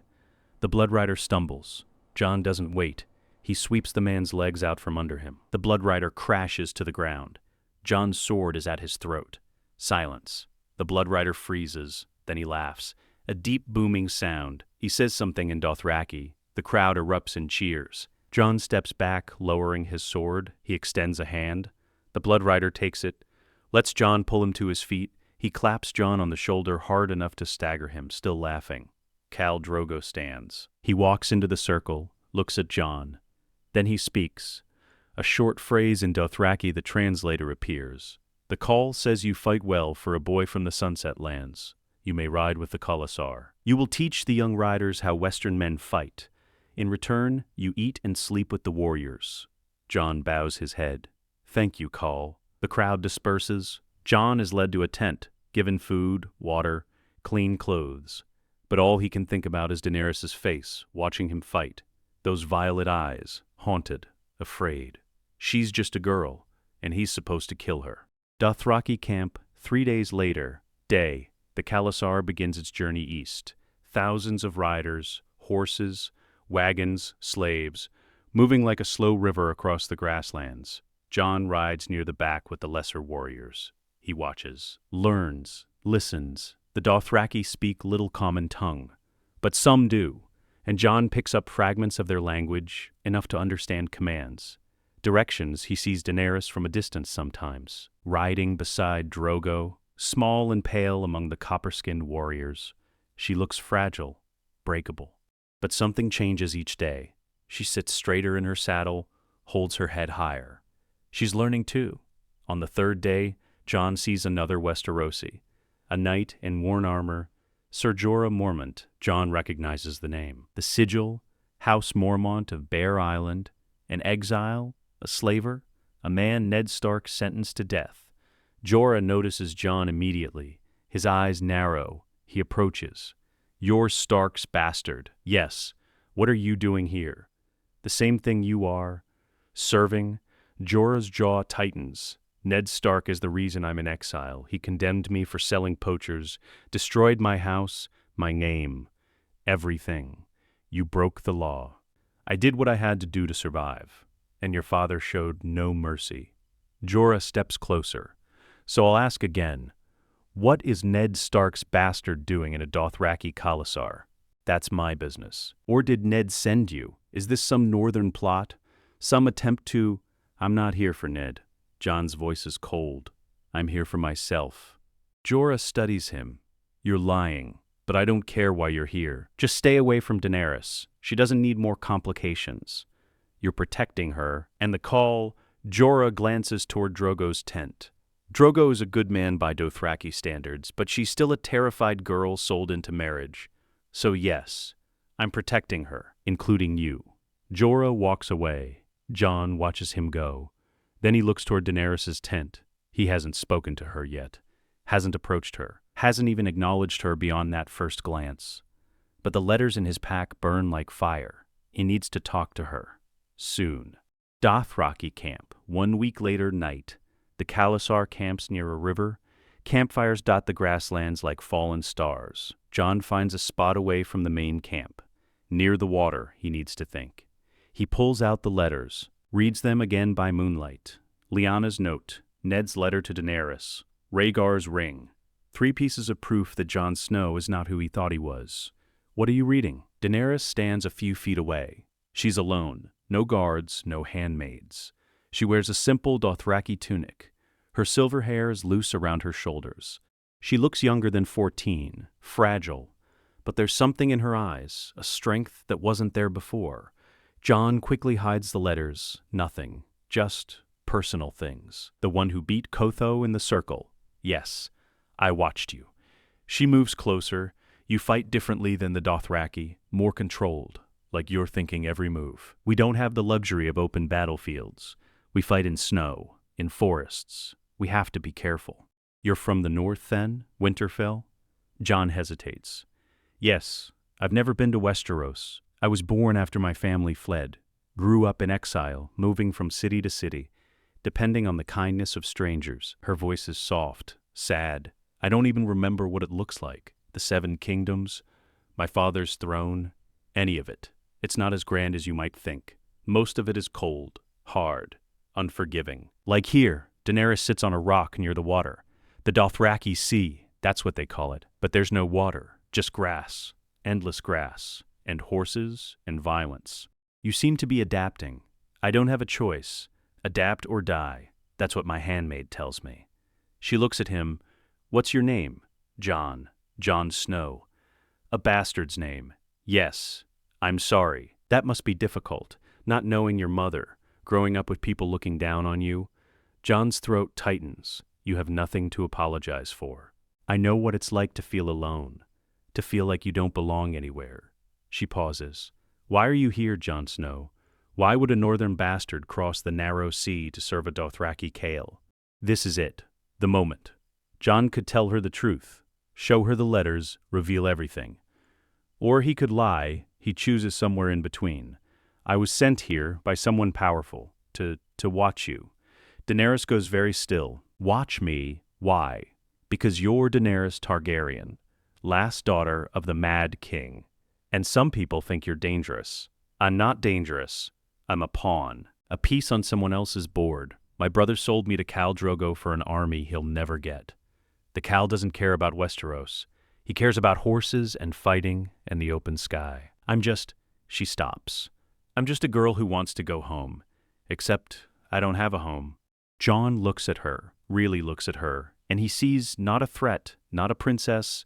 The bloodrider stumbles. Jon doesn't wait. He sweeps the man's legs out from under him. The bloodrider crashes to the ground. Jon's sword is at his throat. Silence. The bloodrider freezes. Then he laughs. A deep booming sound. He says something in Dothraki. The crowd erupts in cheers. Jon steps back, lowering his sword. He extends a hand. The bloodrider takes it, lets Jon pull him to his feet. He claps Jon on the shoulder hard enough to stagger him, still laughing. Khal Drogo stands. He walks into the circle, looks at Jon. Then he speaks. A short phrase in Dothraki, the translator appears. The call says you fight well for a boy from the Sunset Lands. You may ride with the Khalasar. You will teach the young riders how Western men fight. In return, you eat and sleep with the warriors. Jon bows his head. Thank you, Khal. The crowd disperses. Jon is led to a tent, given food, water, clean clothes. But all he can think about is Daenerys' face, watching him fight. Those violet eyes, haunted, afraid. She's just a girl, and he's supposed to kill her. Dothraki camp, 3 days later, day. The Khalasar begins its journey east. Thousands of riders, horses, wagons, slaves, moving like a slow river across the grasslands. Jon rides near the back with the lesser warriors. He watches, learns, listens. The Dothraki speak little common tongue, but some do, and Jon picks up fragments of their language, enough to understand commands. Directions. He sees Daenerys from a distance sometimes, riding beside Drogo, small and pale among the copper-skinned warriors. She looks fragile, breakable. But something changes each day. She sits straighter in her saddle, holds her head higher. She's learning too. On the third day, Jon sees another Westerosi, a knight in worn armor, Ser Jorah Mormont. Jon recognizes the name. The sigil, House Mormont of Bear Island, an exile, a slaver, a man Ned Stark sentenced to death. Jorah notices Jon immediately. His eyes narrow. He approaches. "You're Stark's bastard." "Yes. What are you doing here?" "The same thing you are. Serving." Jorah's jaw tightens. "Ned Stark is the reason I'm in exile. He condemned me for selling poachers, destroyed my house, my name, everything. You broke the law. I did what I had to do to survive, and your father showed no mercy." Jorah steps closer. "So I'll ask again. What is Ned Stark's bastard doing in a Dothraki Khalasar?" "That's my business." "Or did Ned send you? Is this some northern plot? Some attempt to—" "I'm not here for Ned." Jon's voice is cold. "I'm here for myself." Jorah studies him. "You're lying, but I don't care why you're here. Just stay away from Daenerys. She doesn't need more complications. You're protecting her." And the call, Jorah glances toward Drogo's tent. Drogo is a good man by Dothraki standards, but she's still a terrified girl sold into marriage. "So yes, I'm protecting her, including you." Jorah walks away. Jon watches him go. Then he looks toward Daenerys' tent. He hasn't spoken to her yet, hasn't approached her, hasn't even acknowledged her beyond that first glance. But the letters in his pack burn like fire. He needs to talk to her. Soon. Dothraki camp. 1 week later, night. The Khalasar camps near a river. Campfires dot the grasslands like fallen stars. Jon finds a spot away from the main camp. Near the water, he needs to think. He pulls out the letters, reads them again by moonlight. Lyanna's note, Ned's letter to Daenerys, Rhaegar's ring. 3 pieces of proof that Jon Snow is not who he thought he was. "What are you reading?" Daenerys stands a few feet away. She's alone. No guards, no handmaids. She wears a simple Dothraki tunic. Her silver hair is loose around her shoulders. She looks younger than 14, fragile, but there's something in her eyes, a strength that wasn't there before. Jon quickly hides the letters. Nothing, just personal things. "The one who beat Kotho in the circle. Yes, I watched you." She moves closer. "You fight differently than the Dothraki, more controlled, like you're thinking every move. We don't have the luxury of open battlefields. We fight in snow, in forests. We have to be careful." "You're from the north, then? Winterfell?" Jon hesitates. "Yes, I've never been to Westeros. I was born after my family fled. Grew up in exile, moving from city to city, depending on the kindness of strangers." Her voice is soft, sad. "I don't even remember what it looks like. The 7 kingdoms, my father's throne, any of it. It's not as grand as you might think. Most of it is cold, hard, unforgiving. Like here, Daenerys sits on a rock near the water. The Dothraki Sea, that's what they call it. But there's no water, just grass, endless grass, and horses and violence. You seem to be adapting. I don't have a choice. Adapt or die. That's what my handmaid tells me." She looks at him. "What's your name?" "Jon. Jon Snow." "A bastard's name." "Yes. I'm sorry. That must be difficult, not knowing your mother, growing up with people looking down on you." Jon's throat tightens. "You have nothing to apologize for. I know what it's like to feel alone, to feel like you don't belong anywhere." She pauses. "Why are you here, Jon Snow? Why would a northern bastard cross the narrow sea to serve a Dothraki Khal?" This is it. The moment. Jon could tell her the truth, show her the letters, reveal everything. Or he could lie. He chooses somewhere in between. "I was sent here by someone powerful, to watch you." Daenerys goes very still. "Watch me? Why?" "Because you're Daenerys Targaryen, last daughter of the Mad King. And some people think you're dangerous. I'm not dangerous. I'm a pawn, a piece on someone else's board. My brother sold me to Khal Drogo for an army he'll never get. The Khal doesn't care about Westeros. He cares about horses and fighting and the open sky. She stops. "I'm just a girl who wants to go home. Except I don't have a home." Jon looks at her, really looks at her, and he sees not a threat, not a princess,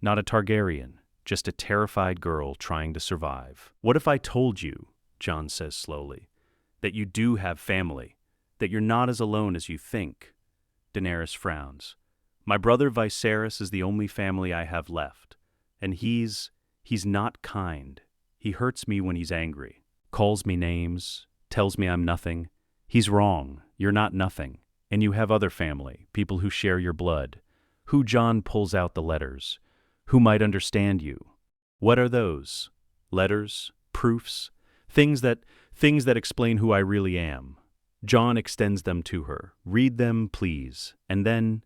not a Targaryen, just a terrified girl trying to survive. What if I told you, Jon says slowly, that you do have family, that you're not as alone as you think? Daenerys frowns. My brother Viserys is the only family I have left, and he's not kind. He hurts me when he's angry, calls me names, tells me I'm nothing. He's wrong. You're not nothing. And you have other family, people who share your blood. Who Jon pulls out the letters. Who might understand you. What are those? Letters? Proofs? Things that explain who I really am. Jon extends them to her. Read them, please. And then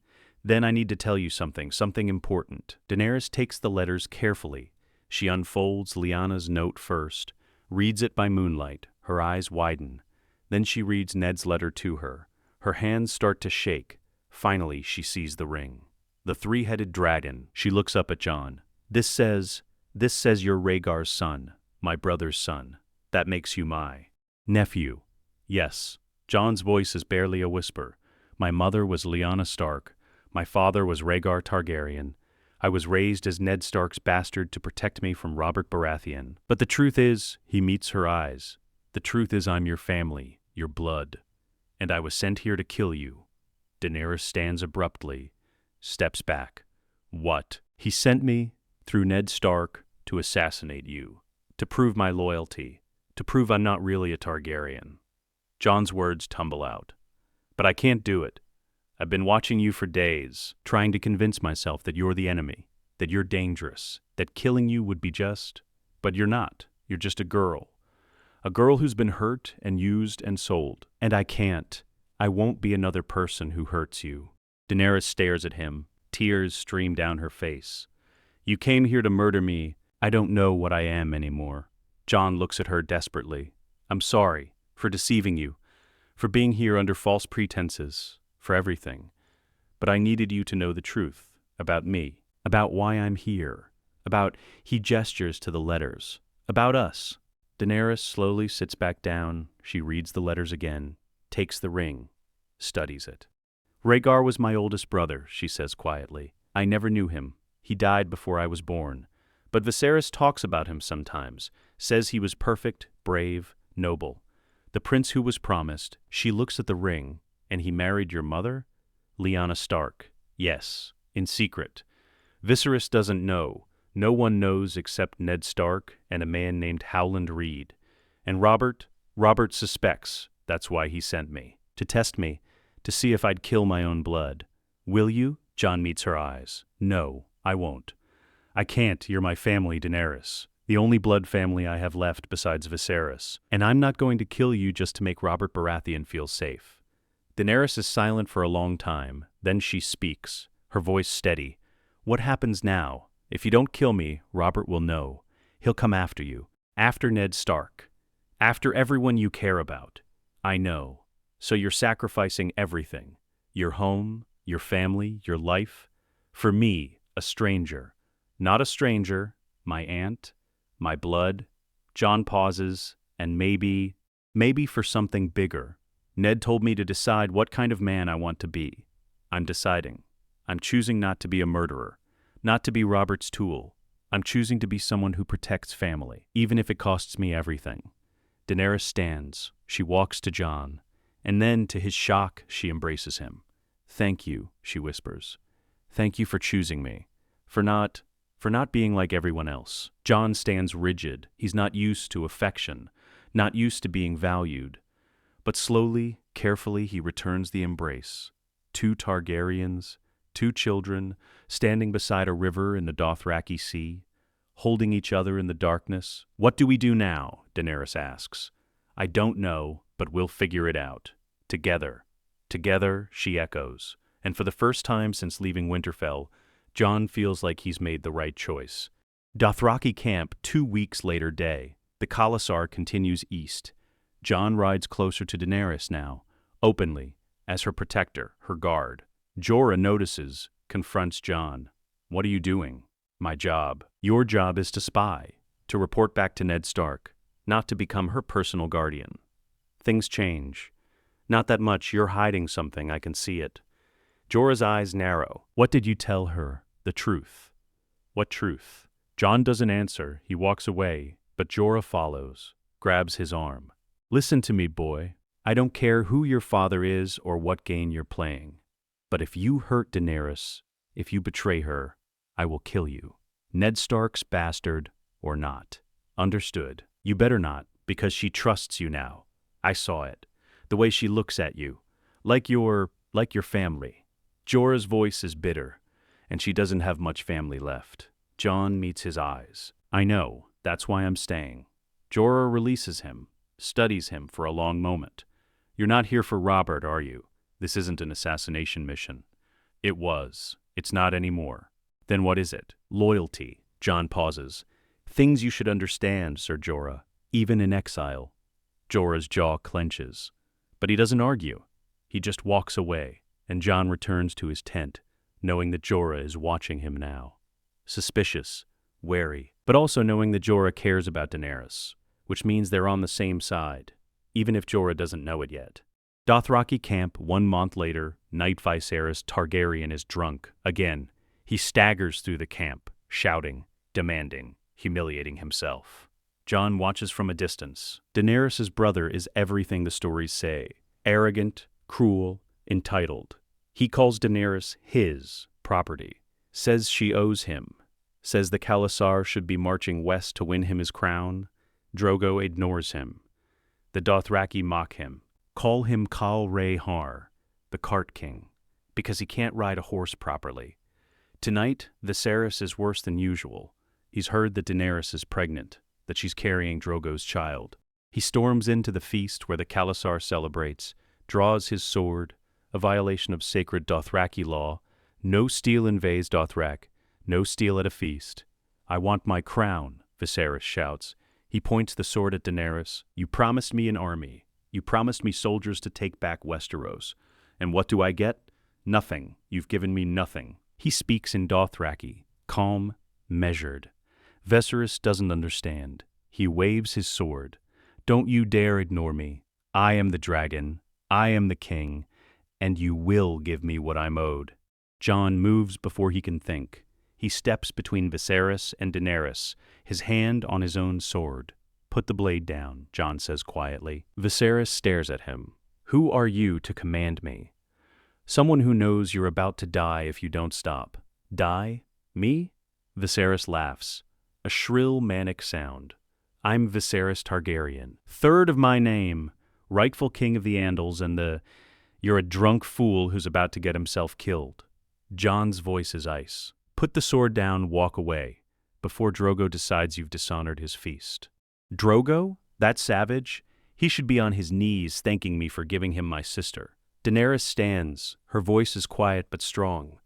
I need to tell you something important. Daenerys takes the letters carefully. She unfolds Lyanna's note first, reads it by moonlight. Her eyes widen. Then she reads Ned's letter to her. Her hands start to shake. Finally, she sees the ring. The three-headed dragon. She looks up at Jon. This says you're Rhaegar's son, my brother's son. That makes you my nephew. Yes. Jon's voice is barely a whisper. My mother was Lyanna Stark. My father was Rhaegar Targaryen. I was raised as Ned Stark's bastard to protect me from Robert Baratheon. But the truth is, he meets her eyes. The truth is I'm your family, your blood. And I was sent here to kill you. Daenerys stands abruptly, steps back. What? He sent me, through Ned Stark, to assassinate you. To prove my loyalty. To prove I'm not really a Targaryen. Jon's words tumble out. But I can't do it. I've been watching you for days, trying to convince myself that you're the enemy, that you're dangerous, that killing you would be just. But you're not. You're just a girl. A girl who's been hurt and used and sold. And I can't. I won't be another person who hurts you. Daenerys stares at him. Tears stream down her face. You came here to murder me. I don't know what I am anymore. Jon looks at her desperately. I'm sorry for deceiving you, for being here under false pretenses, for everything. But I needed you to know the truth about me, about why I'm here, about, he gestures to the letters, about us. Daenerys slowly sits back down. She reads the letters again, takes the ring, studies it. Rhaegar was my oldest brother, she says quietly. I never knew him. He died before I was born. But Viserys talks about him sometimes, says he was perfect, brave, noble. The prince who was promised. She looks at the ring. And he married your mother? Lyanna Stark. Yes, in secret. Viserys doesn't know. No one knows except Ned Stark and a man named Howland Reed. And Robert suspects. That's why he sent me. To test me. To see if I'd kill my own blood. Will you? Jon meets her eyes. No, I won't. I can't. You're my family, Daenerys. The only blood family I have left besides Viserys. And I'm not going to kill you just to make Robert Baratheon feel safe. Daenerys is silent for a long time. Then she speaks, her voice steady. What happens now? If you don't kill me, Robert will know. He'll come after you. After Ned Stark. After everyone you care about. I know. So you're sacrificing everything. Your home, your family, your life. For me, a stranger. Not a stranger, my aunt, my blood. Jon pauses, and maybe for something bigger. Ned told me to decide what kind of man I want to be. I'm deciding. I'm choosing not to be a murderer, not to be Robert's tool. I'm choosing to be someone who protects family, even if it costs me everything. Daenerys stands. She walks to Jon, and then, to his shock, she embraces him. Thank you, she whispers. Thank you for choosing me, for not being like everyone else. Jon stands rigid. He's not used to affection, not used to being valued. But slowly, carefully, he returns the embrace. 2 Targaryens, 2 children, standing beside a river in the Dothraki Sea, holding each other in the darkness. What do we do now? Daenerys asks. I don't know, but we'll figure it out. Together. Together, she echoes. And for the first time since leaving Winterfell, Jon feels like he's made the right choice. Dothraki camp 2 weeks later day. The Khalasar continues east. Jon rides closer to Daenerys now, openly, as her protector, her guard. Jorah notices, confronts Jon. What are you doing? My job. Your job is to spy, to report back to Ned Stark, not to become her personal guardian. Things change. Not that much. You're hiding something. I can see it. Jorah's eyes narrow. What did you tell her? The truth. What truth? Jon doesn't answer. He walks away, but Jorah follows, grabs his arm. Listen to me, boy. I don't care who your father is or what game you're playing. But if you hurt Daenerys, if you betray her, I will kill you. Ned Stark's bastard or not. Understood. You better not, because she trusts you now. I saw it. The way she looks at you. Like your family. Jorah's voice is bitter, and she doesn't have much family left. Jon meets his eyes. I know, that's why I'm staying. Jorah releases him, studies him for a long moment. You're not here for Robert, are you? This isn't an assassination mission. It was. It's not anymore. Then what is it? Loyalty. Jon pauses. Things you should understand, Sir Jorah, even in exile. Jorah's jaw clenches. But he doesn't argue. He just walks away, and Jon returns to his tent, knowing that Jorah is watching him now. Suspicious, wary, but also knowing that Jorah cares about Daenerys, which means they're on the same side, even if Jorah doesn't know it yet. Dothraki camp 1 month later, Night Viserys Targaryen is drunk. Again, he staggers through the camp, shouting, demanding, humiliating himself. Jon watches from a distance. Daenerys' brother is everything the stories say. Arrogant, cruel, entitled. He calls Daenerys his property. Says she owes him. Says the Khalasar should be marching west to win him his crown. Drogo ignores him. The Dothraki mock him. Call him Khal Rhaegar, the Cart King, because he can't ride a horse properly. Tonight, Viserys is worse than usual. He's heard that Daenerys is pregnant, that she's carrying Drogo's child. He storms into the feast where the Khalasar celebrates, draws his sword, a violation of sacred Dothraki law. No steel invades Dothrak, no steel at a feast. I want my crown, Viserys shouts. He points the sword at Daenerys. You promised me an army. You promised me soldiers to take back Westeros. And what do I get? Nothing. You've given me nothing. He speaks in Dothraki, calm, measured. Viserys doesn't understand. He waves his sword. Don't you dare ignore me. I am the dragon. I am the king. And you will give me what I'm owed. Jon moves before he can think. He steps between Viserys and Daenerys, his hand on his own sword. Put the blade down, Jon says quietly. Viserys stares at him. Who are you to command me? Someone who knows you're about to die if you don't stop. Die? Me? Viserys laughs. A shrill, manic sound. I'm Viserys Targaryen, third of my name, rightful king of the Andals, and you're a drunk fool who's about to get himself killed. Jon's voice is ice. Put the sword down, walk away, before Drogo decides you've dishonored his feast. Drogo? That savage? He should be on his knees thanking me for giving him my sister. Daenerys stands. Her voice is quiet but strong.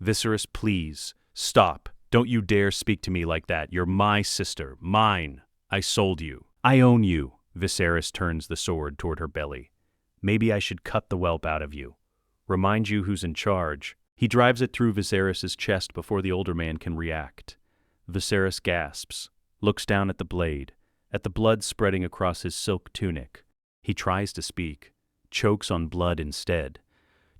Viserys, please, stop. Don't you dare speak to me like that. You're my sister. Mine. I sold you. I own you. Viserys turns the sword toward her belly. Maybe I should cut the whelp out of you. Remind you who's in charge. He drives it through Viserys' chest before the older man can react. Viserys gasps, looks down at the blade, at the blood spreading across his silk tunic. He tries to speak, chokes on blood instead.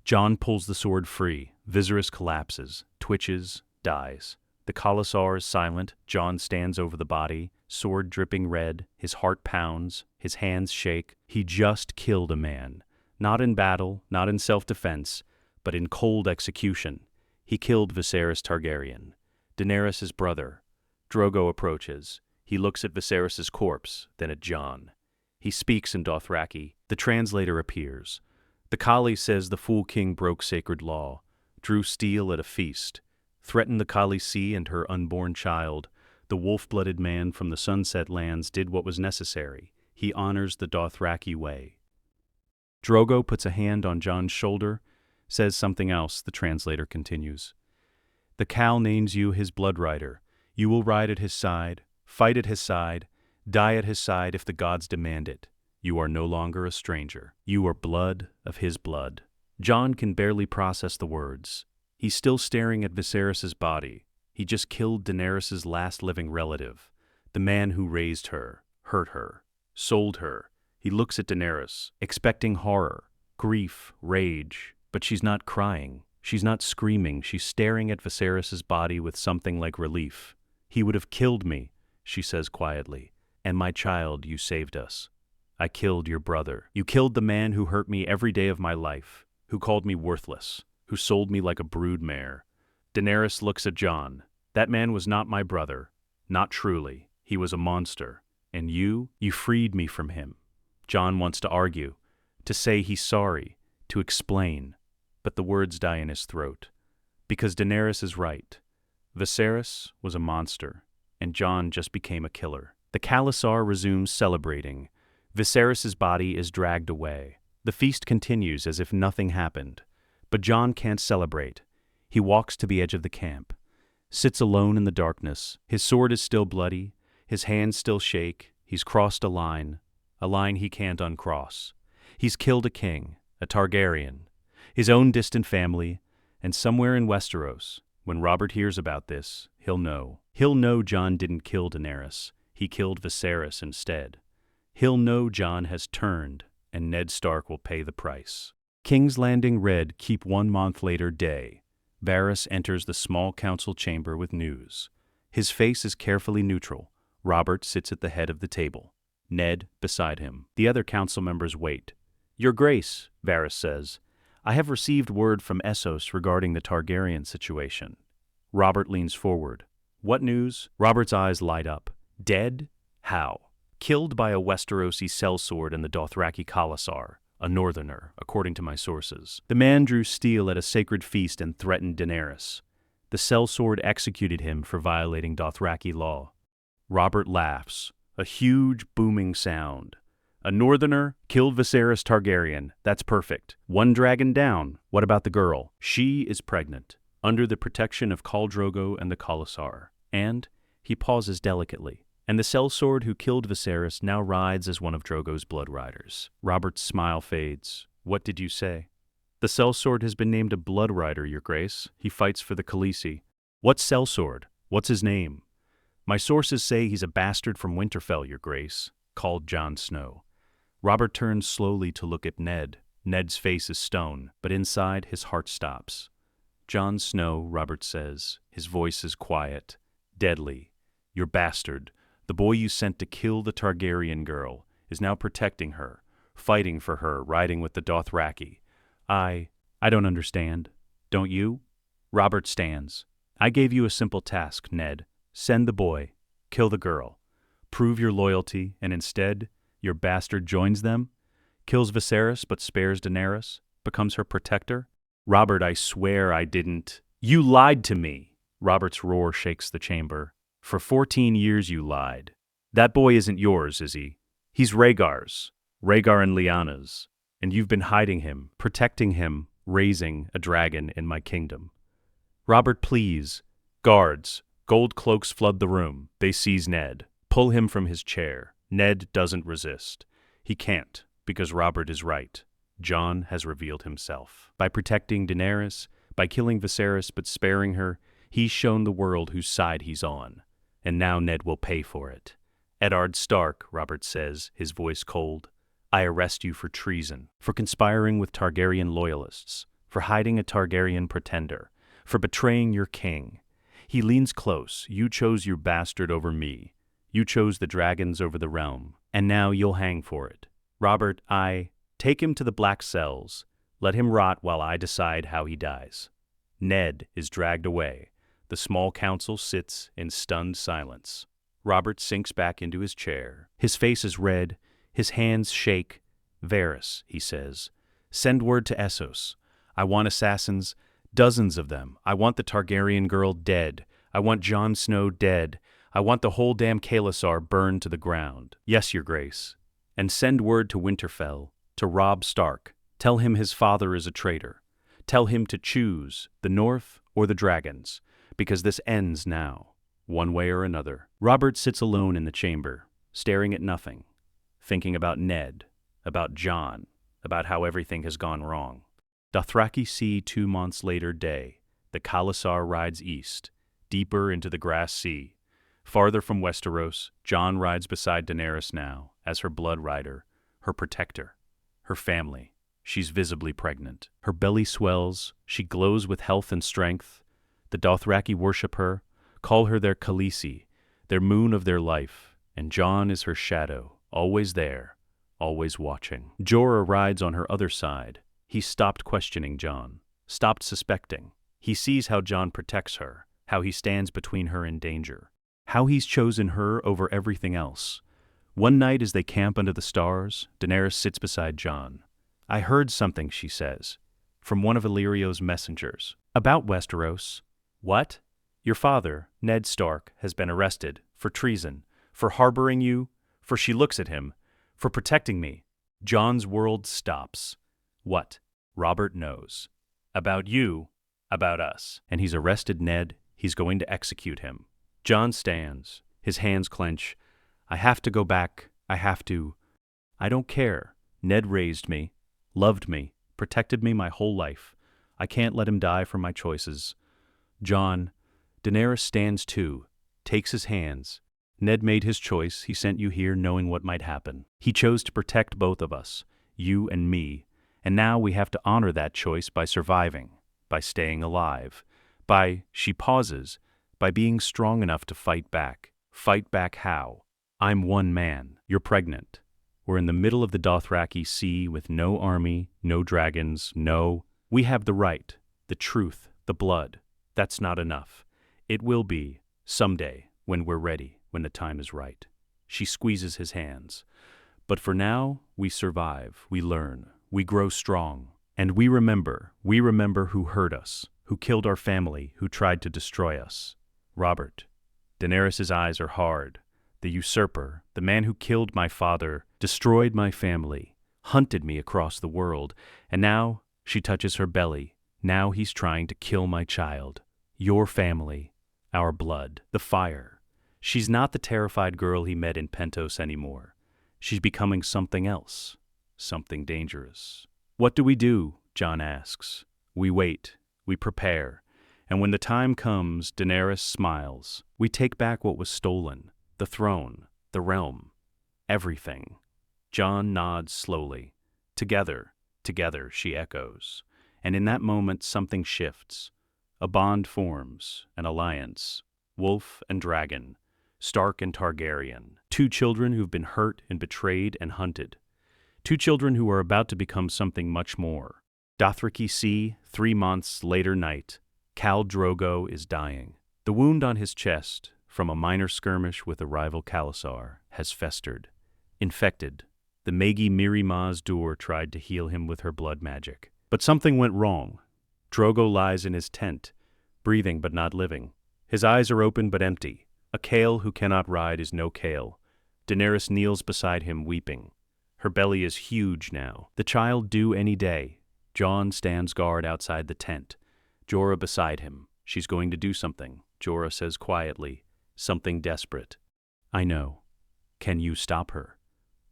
Jon pulls the sword free. Viserys collapses, twitches, dies. The Khalasar is silent. Jon stands over the body, sword dripping red. His heart pounds, his hands shake. He just killed a man. Not in battle, not in self-defense, but in cold execution. He killed Viserys Targaryen, Daenerys' brother. Drogo approaches. He looks at Viserys' corpse, then at Jon. He speaks in Dothraki. The translator appears. The Khali says the Fool King broke sacred law, drew steel at a feast, threatened the Khaleesi and her unborn child. The wolf-blooded man from the Sunset Lands did what was necessary. He honors the Dothraki way. Drogo puts a hand on Jon's shoulder, says something else. The translator continues. The Khal names you his blood rider. You will ride at his side, fight at his side, die at his side if the gods demand it. You are no longer a stranger. You are blood of his blood. Jon can barely process the words. He's still staring at Viserys' body. He just killed Daenerys' last living relative, the man who raised her, hurt her, sold her. He looks at Daenerys, expecting horror, grief, rage, but she's not crying. She's not screaming, she's staring at Viserys' body with something like relief. "He would have killed me," she says quietly. "And my child, you saved us. I killed your brother. You killed the man who hurt me every day of my life, who called me worthless, who sold me like a brood mare." Daenerys looks at Jon. "That man was not my brother. Not truly. He was a monster. And you freed me from him." Jon wants to argue, to say he's sorry, to explain, but the words die in his throat. Because Daenerys is right. Viserys was a monster, and Jon just became a killer. The khalasar resumes celebrating. Viserys' body is dragged away. The feast continues as if nothing happened. But Jon can't celebrate. He walks to the edge of the camp, sits alone in the darkness. His sword is still bloody, his hands still shake. He's crossed a line he can't uncross. He's killed a king, a Targaryen, his own distant family, and somewhere in Westeros, when Robert hears about this, he'll know. He'll know Jon didn't kill Daenerys. He killed Viserys instead. He'll know Jon has turned, and Ned Stark will pay the price. King's Landing Red keep 1 month later day. Varys enters the small council chamber with news. His face is carefully neutral. Robert sits at the head of the table. Ned beside him. The other council members wait. "Your Grace," Varys says, "I have received word from Essos regarding the Targaryen situation." Robert leans forward. "What news?" Robert's eyes light up. "Dead? How?" "Killed by a Westerosi sellsword in the Dothraki khalasar, a northerner, according to my sources. The man drew steel at a sacred feast and threatened Daenerys. The sellsword executed him for violating Dothraki law." Robert laughs. A huge, booming sound. "A northerner killed Viserys Targaryen. That's perfect. 1 dragon down. What about the girl?" "She is pregnant, under the protection of Khal Drogo and the khalasar. And," he pauses delicately, "and the sellsword who killed Viserys now rides as one of Drogo's blood riders." Robert's smile fades. "What did you say?" "The sellsword has been named a blood rider, Your Grace. He fights for the Khaleesi." "What sellsword? What's his name?" "My sources say he's a bastard from Winterfell, Your Grace," called Jon Snow. Robert turns slowly to look at Ned. Ned's face is stone, but inside his heart stops. "Jon Snow," Robert says. His voice is quiet, deadly. "Your bastard, the boy you sent to kill the Targaryen girl, is now protecting her, fighting for her, riding with the Dothraki. I don't understand. Don't you?" Robert stands. "I gave you a simple task, Ned. Send the boy, kill the girl, prove your loyalty, and instead, your bastard joins them, kills Viserys but spares Daenerys, becomes her protector." "Robert, I swear I didn't." "You lied to me!" Robert's roar shakes the chamber. "For 14 years you lied. That boy isn't yours, is he? He's Rhaegar's, Rhaegar and Lyanna's, and you've been hiding him, protecting him, raising a dragon in my kingdom." "Robert, please." Guards. Gold cloaks flood the room. They seize Ned, pull him from his chair. Ned doesn't resist. He can't, because Robert is right. Jon has revealed himself. By protecting Daenerys, by killing Viserys but sparing her, he's shown the world whose side he's on. And now Ned will pay for it. "Eddard Stark," Robert says, his voice cold, "I arrest you for treason, for conspiring with Targaryen loyalists, for hiding a Targaryen pretender, for betraying your king." He leans close. "You chose your bastard over me. You chose the dragons over the realm. And now you'll hang for it." "Robert, take him to the black cells. Let him rot while I decide how he dies." Ned is dragged away. The small council sits in stunned silence. Robert sinks back into his chair. His face is red. His hands shake. "Varys," he says, "send word to Essos. I want assassins. Dozens of them. I want the Targaryen girl dead. I want Jon Snow dead. I want the whole damn khalasar burned to the ground." "Yes, Your Grace." "And send word to Winterfell, to Robb Stark. Tell him his father is a traitor. Tell him to choose the North or the dragons, because this ends now, one way or another." Robert sits alone in the chamber, staring at nothing, thinking about Ned, about Jon, about how everything has gone wrong. Dothraki Sea 2 months later day. The khalasar rides east, deeper into the grass sea. Farther from Westeros, Jon rides beside Daenerys now, as her blood rider, her protector, her family. She's visibly pregnant. Her belly swells, she glows with health and strength. The Dothraki worship her, call her their Khaleesi, their moon of their life, and Jon is her shadow, always there, always watching. Jorah rides on her other side. He's stopped questioning Jon, stopped suspecting. He sees how Jon protects her, how he stands between her and danger, how he's chosen her over everything else. One night as they camp under the stars, Daenerys sits beside Jon. "I heard something," she says, "from one of Illyrio's messengers. About Westeros." "What?" "Your father, Ned Stark, has been arrested for treason, for harboring you, for," she looks at him, "for protecting me." Jon's world stops. "What?" "Robert knows. About you, about us. And he's arrested Ned. He's going to execute him." Jon stands. His hands clench. "I have to go back. I have to." "I don't care. Ned raised me, loved me, protected me my whole life. I can't let him die for my choices." "Jon," Daenerys stands too, takes his hands. "Ned made his choice. He sent you here knowing what might happen. He chose to protect both of us, you and me. And now we have to honor that choice by surviving, by staying alive, by," she pauses, "by being strong enough to fight back." "Fight back how?" "I'm one man. You're pregnant. We're in the middle of the Dothraki Sea with no army, no dragons, no... We have the right, the truth, the blood. That's not enough. It will be, someday, when we're ready, when the time is right." She squeezes his hands. "But for now, we survive, we learn, we grow strong. And we remember who hurt us, who killed our family, who tried to destroy us. Robert." Daenerys' eyes are hard. "The usurper, the man who killed my father, destroyed my family, hunted me across the world, and now," she touches her belly, "now he's trying to kill my child. Your family, our blood, the fire." She's not the terrified girl he met in Pentos anymore. She's becoming something else, something dangerous. "What do we do?" Jon asks. "We wait, we prepare. And when the time comes," Daenerys smiles, "we take back what was stolen, the throne, the realm, everything." Jon nods slowly. "Together, together," she echoes. And in that moment something shifts. A bond forms, an alliance. Wolf and dragon, Stark and Targaryen. Two children who've been hurt and betrayed and hunted. Two children who are about to become something much more. Dothraki Sea, 3 months later night. Khal Drogo is dying. The wound on his chest, from a minor skirmish with a rival Khalasar, has festered. Infected. The Magi Miri Maz Dur tried to heal him with her blood magic. But something went wrong. Drogo lies in his tent, breathing but not living. His eyes are open but empty. A Khal who cannot ride is no Khal. Daenerys kneels beside him weeping. Her belly is huge now. The child due any day. Jon stands guard outside the tent. Jorah beside him. She's going to do something, Jorah says quietly. Something desperate. "I know. Can you stop her?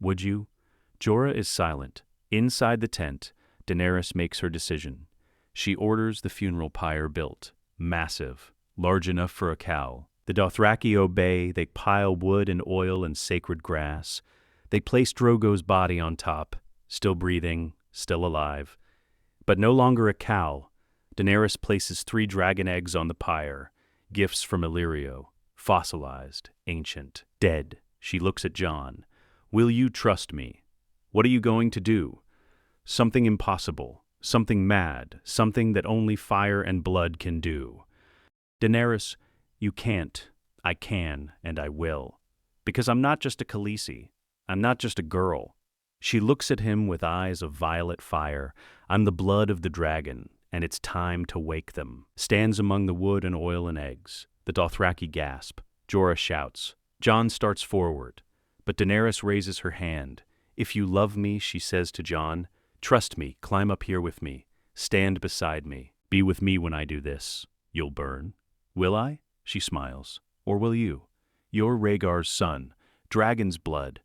Would you?" Jorah is silent. Inside the tent, Daenerys makes her decision. She orders the funeral pyre built. Massive. Large enough for a cow. The Dothraki obey. They pile wood and oil and sacred grass. They place Drogo's body on top. Still breathing, still alive. But no longer a cow. Daenerys places 3 dragon eggs on the pyre. Gifts from Illyrio. Fossilized. Ancient. Dead. She looks at Jon. "Will you trust me? What are you going to do?" "Something impossible. Something mad. Something that only fire and blood can do." "Daenerys, you can't. I can, and I will. Because I'm not just a Khaleesi. I'm not just a girl." She looks at him with eyes of violet fire. "I'm the blood of the dragon, and it's time to wake them." Stands among the wood and oil and eggs. The Dothraki gasp. Jorah shouts. Jon starts forward. But Daenerys raises her hand. "If you love me," she says to Jon, "trust me, climb up here with me. Stand beside me. Be with me when I do this. You'll burn." "Will I?" She smiles. "Or will you? You're Rhaegar's son. Dragon's blood.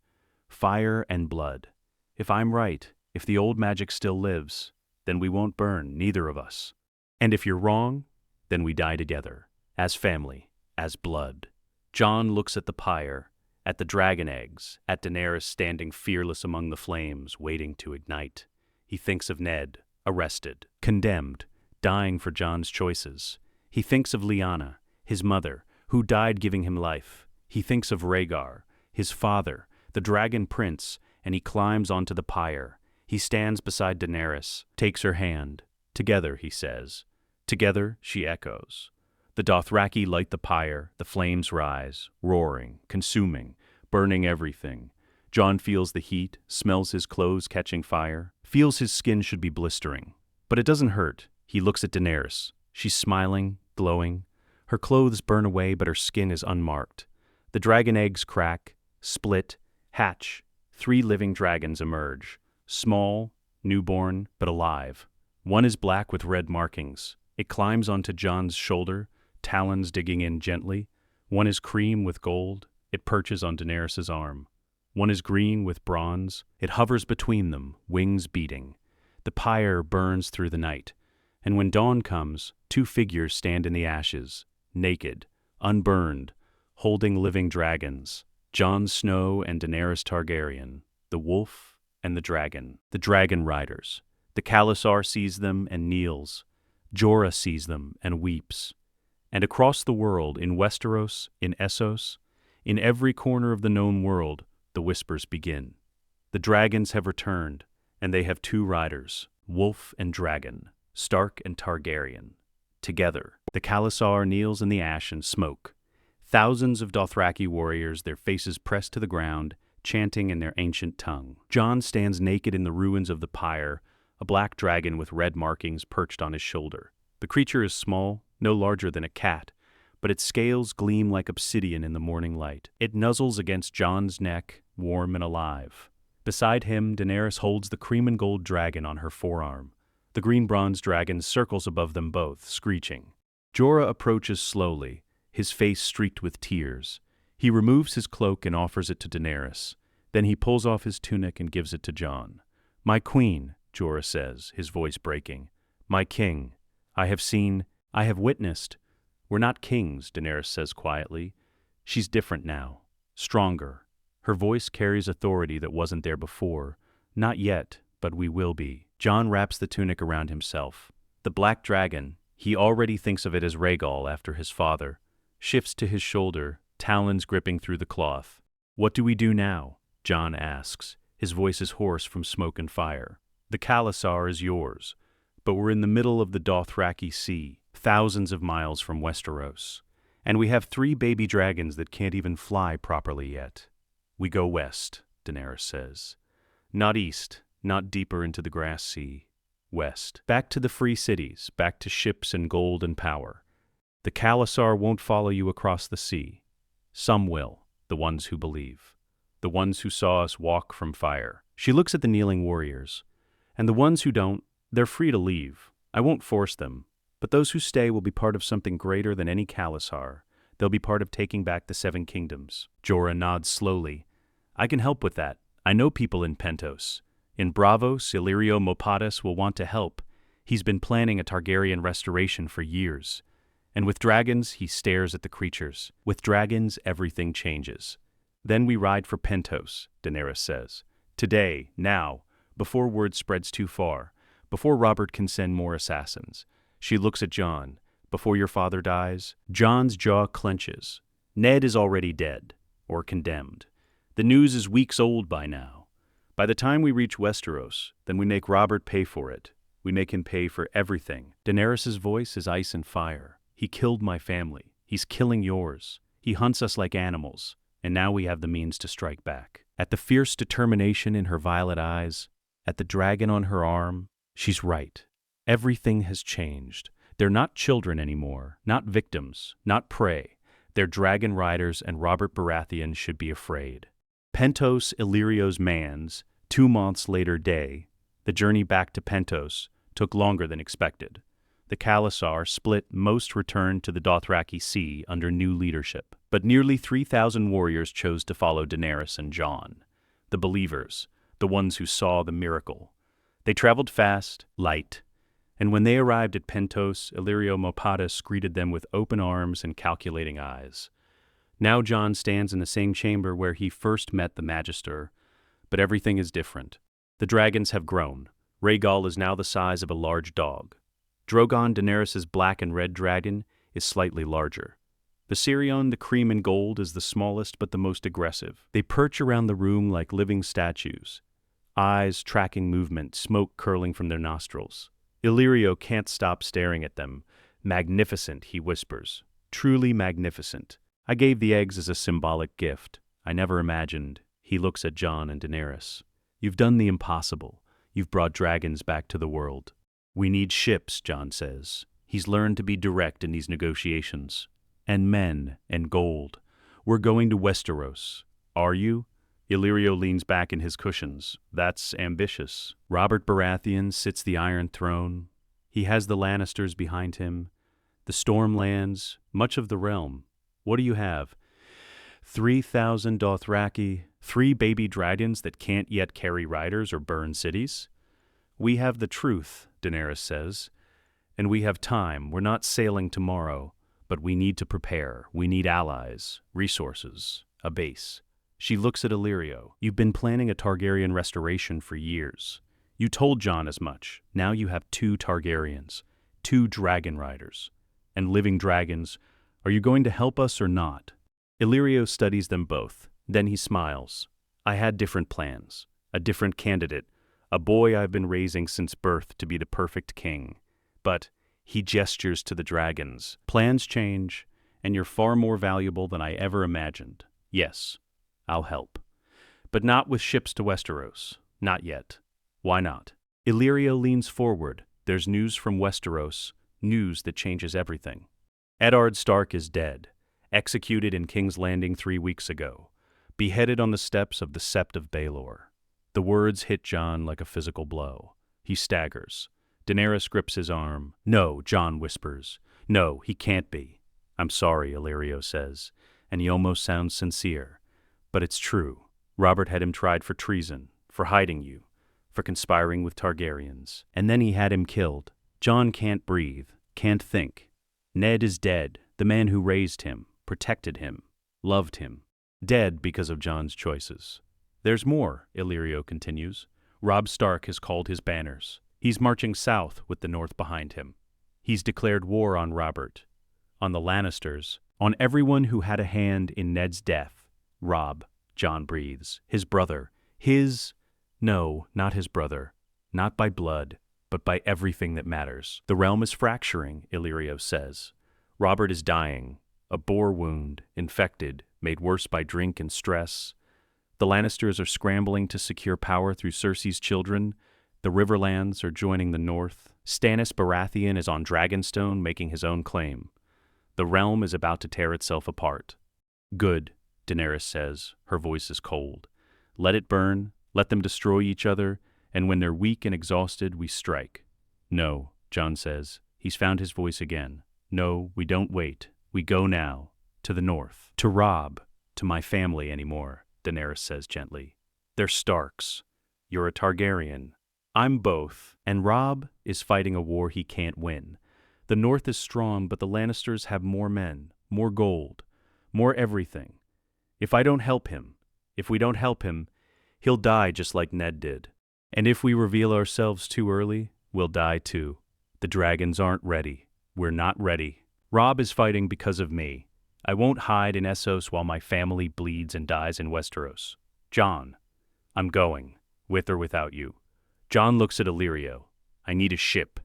Fire and blood. If I'm right, if the old magic still lives, then we won't burn, neither of us. And if you're wrong, then we die together. As family. As blood." Jon looks at the pyre, at the dragon eggs, at Daenerys standing fearless among the flames, waiting to ignite. He thinks of Ned, arrested, condemned, dying for Jon's choices. He thinks of Lyanna, his mother, who died giving him life. He thinks of Rhaegar, his father, the dragon prince, and he climbs onto the pyre. He stands beside Daenerys, takes her hand. Together, he says. Together, she echoes. The Dothraki light the pyre, the flames rise, roaring, consuming, burning everything. Jon feels the heat, smells his clothes catching fire, feels his skin should be blistering. But it doesn't hurt. He looks at Daenerys. She's smiling, glowing. Her clothes burn away, but her skin is unmarked. The dragon eggs crack, split, hatch. 3 living dragons emerge. Small, newborn, but alive. One is black with red markings. It climbs onto Jon's shoulder, talons digging in gently. One is cream with gold. It perches on Daenerys' arm. One is green with bronze. It hovers between them, wings beating. The pyre burns through the night. And when dawn comes, 2 figures stand in the ashes, naked, unburned, holding living dragons. Jon Snow and Daenerys Targaryen, the wolf and the dragon riders. The Khalasar sees them and kneels. Jorah sees them and weeps. And across the world, in Westeros, in Essos, in every corner of the known world, the whispers begin. The dragons have returned, and they have 2 riders, wolf and dragon, Stark and Targaryen. Together, the Khalasar kneels in the ash and smoke. Thousands of Dothraki warriors, their faces pressed to the ground, chanting in their ancient tongue. Jon stands naked in the ruins of the pyre, a black dragon with red markings perched on his shoulder. The creature is small, no larger than a cat, but its scales gleam like obsidian in the morning light. It nuzzles against Jon's neck, warm and alive. Beside him, Daenerys holds the cream and gold dragon on her forearm. The green bronze dragon circles above them both, screeching. Jorah approaches slowly, his face streaked with tears. He removes his cloak and offers it to Daenerys. Then he pulls off his tunic and gives it to Jon. "My queen," Jorah says, his voice breaking. "My king. I have witnessed." "We're not kings," Daenerys says quietly. She's different now, stronger. Her voice carries authority that wasn't there before. "Not yet, but we will be." Jon wraps the tunic around himself. The black dragon, he already thinks of it as Rhaegal after his father, shifts to his shoulder, talons gripping through the cloth. "What do we do now?" Jon asks. His voice is hoarse from smoke and fire. "The Khalasar is yours, but we're in the middle of the Dothraki Sea, thousands of miles from Westeros. And we have 3 baby dragons that can't even fly properly yet. We go west," Daenerys says. "Not east, not deeper into the grass sea. West. Back to the free cities, back to ships and gold and power. The Khalasar won't follow you across the sea. Some will, the ones who believe. The ones who saw us walk from fire." She looks at the kneeling warriors. "And the ones who don't, they're free to leave. I won't force them. But those who stay will be part of something greater than any Khalasar. They'll be part of taking back the 7 kingdoms." Jorah nods slowly. "I can help with that. I know people in Pentos. In Braavos, Illyrio Mopatis will want to help. He's been planning a Targaryen restoration for years. And with dragons," he stares at the creatures. "With dragons, everything changes." "Then we ride for Pentos," Daenerys says. "Today, now, before word spreads too far, before Robert can send more assassins." She looks at Jon. "Before your father dies?" Jon's jaw clenches. Ned is already dead, or condemned. The news is weeks old by now. By the time we reach Westeros, then we make Robert pay for it. We make him pay for everything. Daenerys' voice is ice and fire. "He killed my family. He's killing yours. He hunts us like animals. And now we have the means to strike back." At the fierce determination in her violet eyes, at the dragon on her arm, she's right. Everything has changed. They're not children anymore, not victims, not prey. They're dragon riders, and Robert Baratheon should be afraid. Pentos, Illyrio's Mans, 2 months later day, the journey back to Pentos took longer than expected. The Khalasar split, most returned to the Dothraki Sea under new leadership. But nearly 3,000 warriors chose to follow Daenerys and Jon, the believers, the ones who saw the miracle. They traveled fast, light, and when they arrived at Pentos, Illyrio Mopatis greeted them with open arms and calculating eyes. Now Jon stands in the same chamber where he first met the Magister, but everything is different. The dragons have grown. Rhaegal is now the size of a large dog. Drogon, Daenerys' black and red dragon, is slightly larger. Viserion, the cream and gold, is the smallest but the most aggressive. They perch around the room like living statues, eyes tracking movement, smoke curling from their nostrils. Illyrio can't stop staring at them. Magnificent, he whispers. Truly magnificent. I gave the eggs as a symbolic gift. I never imagined. He looks at Jon and Daenerys. You've done the impossible. You've brought dragons back to the world. We need ships, Jon says. He's learned to be direct in these negotiations. And men and gold. We're going to Westeros. Are you? Illyrio leans back in his cushions. That's ambitious. Robert Baratheon sits the Iron Throne. He has the Lannisters behind him. The Stormlands, much of the realm. What do you have? 3,000 Dothraki, 3 baby dragons that can't yet carry riders or burn cities? We have the truth, Daenerys says. And we have time. We're not sailing tomorrow. But we need to prepare. We need allies, resources, a base. She looks at Illyrio. You've been planning a Targaryen restoration for years. You told Jon as much. Now you have 2 Targaryens, 2 dragon riders, and living dragons. Are you going to help us or not? Illyrio studies them both. Then he smiles. I had different plans, a different candidate, a boy I've been raising since birth to be the perfect king. But he gestures to the dragons. Plans change, and you're far more valuable than I ever imagined. Yes, I'll help. But not with ships to Westeros. Not yet. Why not? Illyrio leans forward. There's news from Westeros, news that changes everything. Eddard Stark is dead, executed in King's Landing 3 weeks ago, beheaded on the steps of the Sept of Baelor. The words hit Jon like a physical blow. He staggers. Daenerys grips his arm. No, Jon whispers. No, he can't be. I'm sorry, Illyrio says, and he almost sounds sincere. But it's true. Robert had him tried for treason, for hiding you, for conspiring with Targaryens. And then he had him killed. Jon can't breathe, can't think. Ned is dead, the man who raised him, protected him, loved him. Dead because of Jon's choices. There's more, Illyrio continues. Robb Stark has called his banners. He's marching south with the north behind him. He's declared war on Robert, on the Lannisters, on everyone who had a hand in Ned's death. Robb, Jon breathes, his brother, no, not his brother, not by blood, but by everything that matters. The realm is fracturing, Illyrio says. Robert is dying, a boar wound, infected, made worse by drink and stress. The Lannisters are scrambling to secure power through Cersei's children. The Riverlands are joining the north. Stannis Baratheon is on Dragonstone making his own claim. The realm is about to tear itself apart. Good, Daenerys says, her voice is cold. Let it burn, let them destroy each other, and when they're weak and exhausted, we strike. No, Jon says. He's found his voice again. No, we don't wait. We go now. To the north. To Robb. To my family anymore, Daenerys says gently. They're Starks. You're a Targaryen. I'm both, and Robb is fighting a war he can't win. The North is strong, but the Lannisters have more men, more gold, more everything. If we don't help him, he'll die just like Ned did. And if we reveal ourselves too early, we'll die too. The dragons aren't ready. We're not ready. Robb is fighting because of me. I won't hide in Essos while my family bleeds and dies in Westeros. Jon, I'm going, with or without you. Jon looks at Illyrio. I need a ship.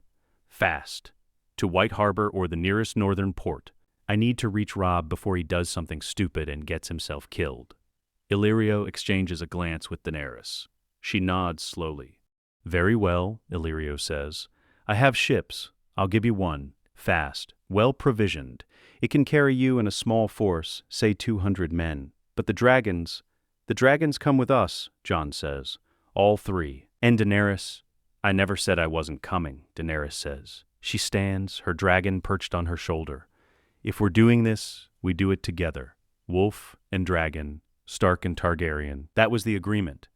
Fast. To White Harbor or the nearest northern port. I need to reach Robb before he does something stupid and gets himself killed. Illyrio exchanges a glance with Daenerys. She nods slowly. Very well, Illyrio says. I have ships. I'll give you one. Fast. Well provisioned. It can carry you and a small force, say 200 men. But the dragons come with us, Jon says. All 3. And Daenerys, I never said I wasn't coming, Daenerys says. She stands, her dragon perched on her shoulder. If we're doing this, we do it together. Wolf and dragon, Stark and Targaryen. That was the agreement.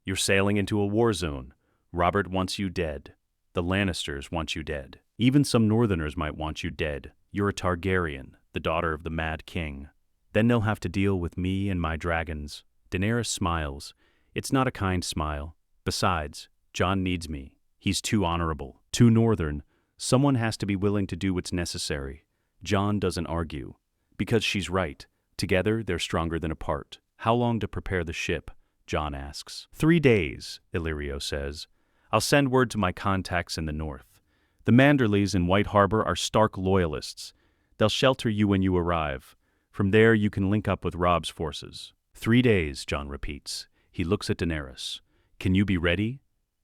You're sailing into a war zone. Robert wants you dead. The Lannisters want you dead. Even some Northerners might want you dead. You're a Targaryen, the daughter of the Mad King. Then they'll have to deal with me and my dragons. Daenerys smiles. It's not a kind smile. Besides, Jon needs me. He's too honorable, too northern. Someone has to be willing to do what's necessary. Jon doesn't argue. Because she's right. Together, they're stronger than apart. How long to prepare the ship? Jon asks. 3 days, Illyrio says. I'll send word to my contacts in the north. The Manderleys in White Harbor are Stark loyalists. They'll shelter you when you arrive. From there, you can link up with Robb's forces. 3 days, Jon repeats. He looks at Daenerys. Can you be ready?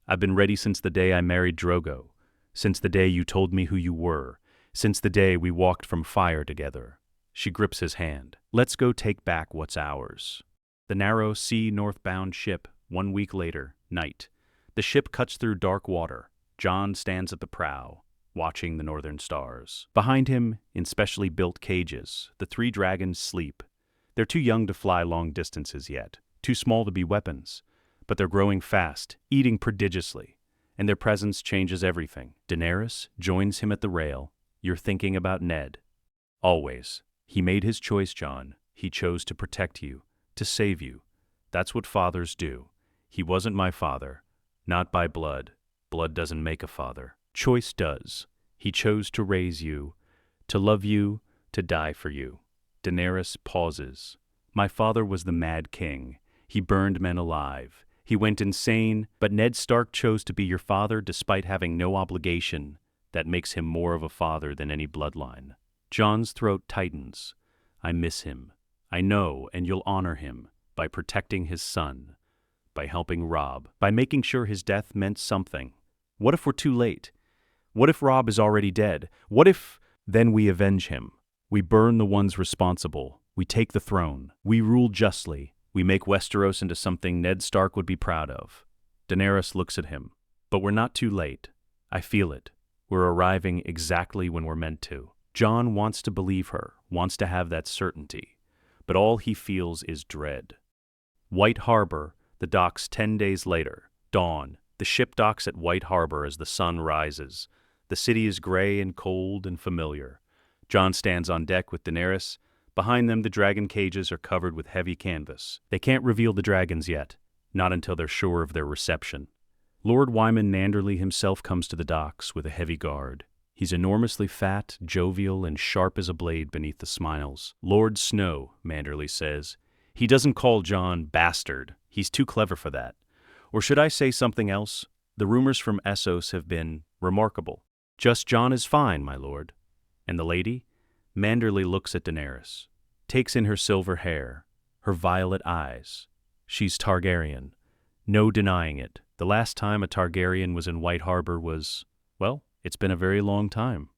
I've been ready since the day I married Drogo. Since the day you told me who you were. Since the day we walked from fire together. She grips his hand. Let's go take back what's ours. The narrow sea northbound ship, 1 week later, night. The ship cuts through dark water. Jon stands at the prow, watching the northern stars. Behind him, in specially built cages, the 3 dragons sleep. They're too young to fly long distances yet, too small to be weapons. But they're growing fast, eating prodigiously, and their presence changes everything. Daenerys joins him at the rail. You're thinking about Ned. Always. He made his choice, Jon. He chose to protect you, to save you. That's what fathers do. He wasn't my father. Not by blood. Blood doesn't make a father. Choice does. He chose to raise you, to love you, to die for you. Daenerys pauses. My father was the Mad King. He burned men alive. He went insane, but Ned Stark chose to be your father despite having no obligation. That makes him more of a father than any bloodline. Jon's throat tightens. I miss him. I know, and you'll honor him by protecting his son, by helping Robb, by making sure his death meant something. What if we're too late? What if Robb is already dead? What if... Then we avenge him. We burn the ones responsible. We take the throne. We rule justly. We make Westeros into something Ned Stark would be proud of. Daenerys looks at him. But we're not too late. I feel it. We're arriving exactly when we're meant to. Jon wants to believe her, wants to have that certainty. But all he feels is dread. White Harbor, the docks 10 days later. Dawn. The ship docks at White Harbor as the sun rises. The city is gray and cold and familiar. Jon stands on deck with Daenerys. Behind them, the dragon cages are covered with heavy canvas. They can't reveal the dragons yet, not until they're sure of their reception. Lord Wyman Manderly himself comes to the docks with a heavy guard. He's enormously fat, jovial, and sharp as a blade beneath the smiles. Lord Snow, Manderly says. He doesn't call Jon bastard. He's too clever for that. Or should I say something else? The rumors from Essos have been remarkable. Just Jon is fine, my lord. And the lady? Manderly looks at Daenerys, takes in her silver hair, her violet eyes. She's Targaryen. No denying it. The last time a Targaryen was in White Harbor was, well, it's been a very long time.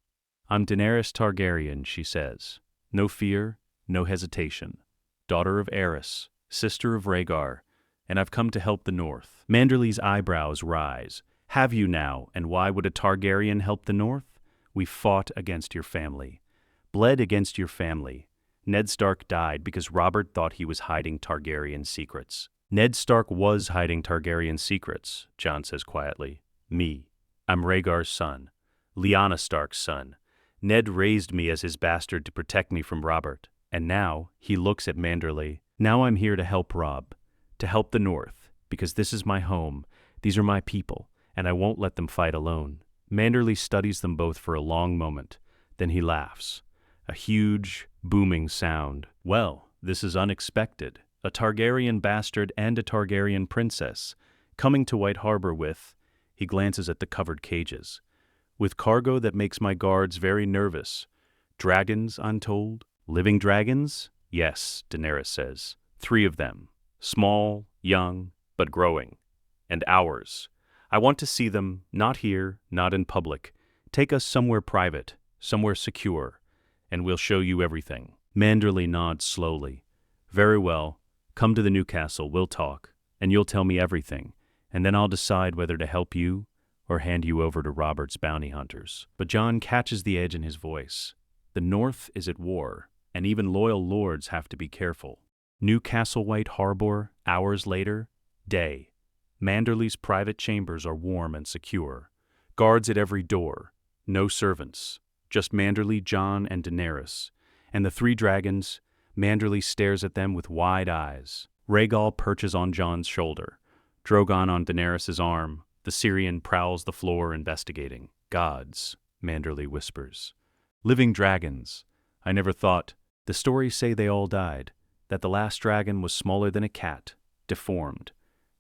I'm Daenerys Targaryen, she says. No fear, no hesitation. Daughter of Aerys, sister of Rhaegar, and I've come to help the North. Manderly's eyebrows rise. Have you now, and why would a Targaryen help the North? We fought against your family. Bled against your family. Ned Stark died because Robert thought he was hiding Targaryen secrets. Ned Stark was hiding Targaryen secrets, Jon says quietly. Me. I'm Rhaegar's son. Lyanna Stark's son. Ned raised me as his bastard to protect me from Robert. And now, he looks at Manderly. Now I'm here to help Robb. To help the North. Because this is my home. These are my people. And I won't let them fight alone. Manderly studies them both for a long moment. Then he laughs. A huge, booming sound. Well, this is unexpected. A Targaryen bastard and a Targaryen princess. Coming to White Harbor with... He glances at the covered cages. With cargo that makes my guards very nervous. Dragons, I'm told. Living dragons? Yes, Daenerys says. 3 of them. Small, young, but growing. And ours. I want to see them, not here, not in public. Take us somewhere private, somewhere secure, and we'll show you everything. Manderly nods slowly. Very well. Come to the Newcastle, we'll talk, and you'll tell me everything, and then I'll decide whether to help you or hand you over to Robert's bounty hunters. But Jon catches the edge in his voice. The North is at war, and even loyal lords have to be careful. Newcastle White Harbor, hours later, day. Manderly's private chambers are warm and secure. Guards at every door. No servants. Just Manderly, Jon, and Daenerys. And the 3 dragons. Manderly stares at them with wide eyes. Rhaegal perches on Jon's shoulder. Drogon on Daenerys' arm. The The Syrian prowls the floor investigating. Gods, Manderly whispers. Living dragons. I never thought. The stories say they all died, that the last dragon was smaller than a cat, deformed.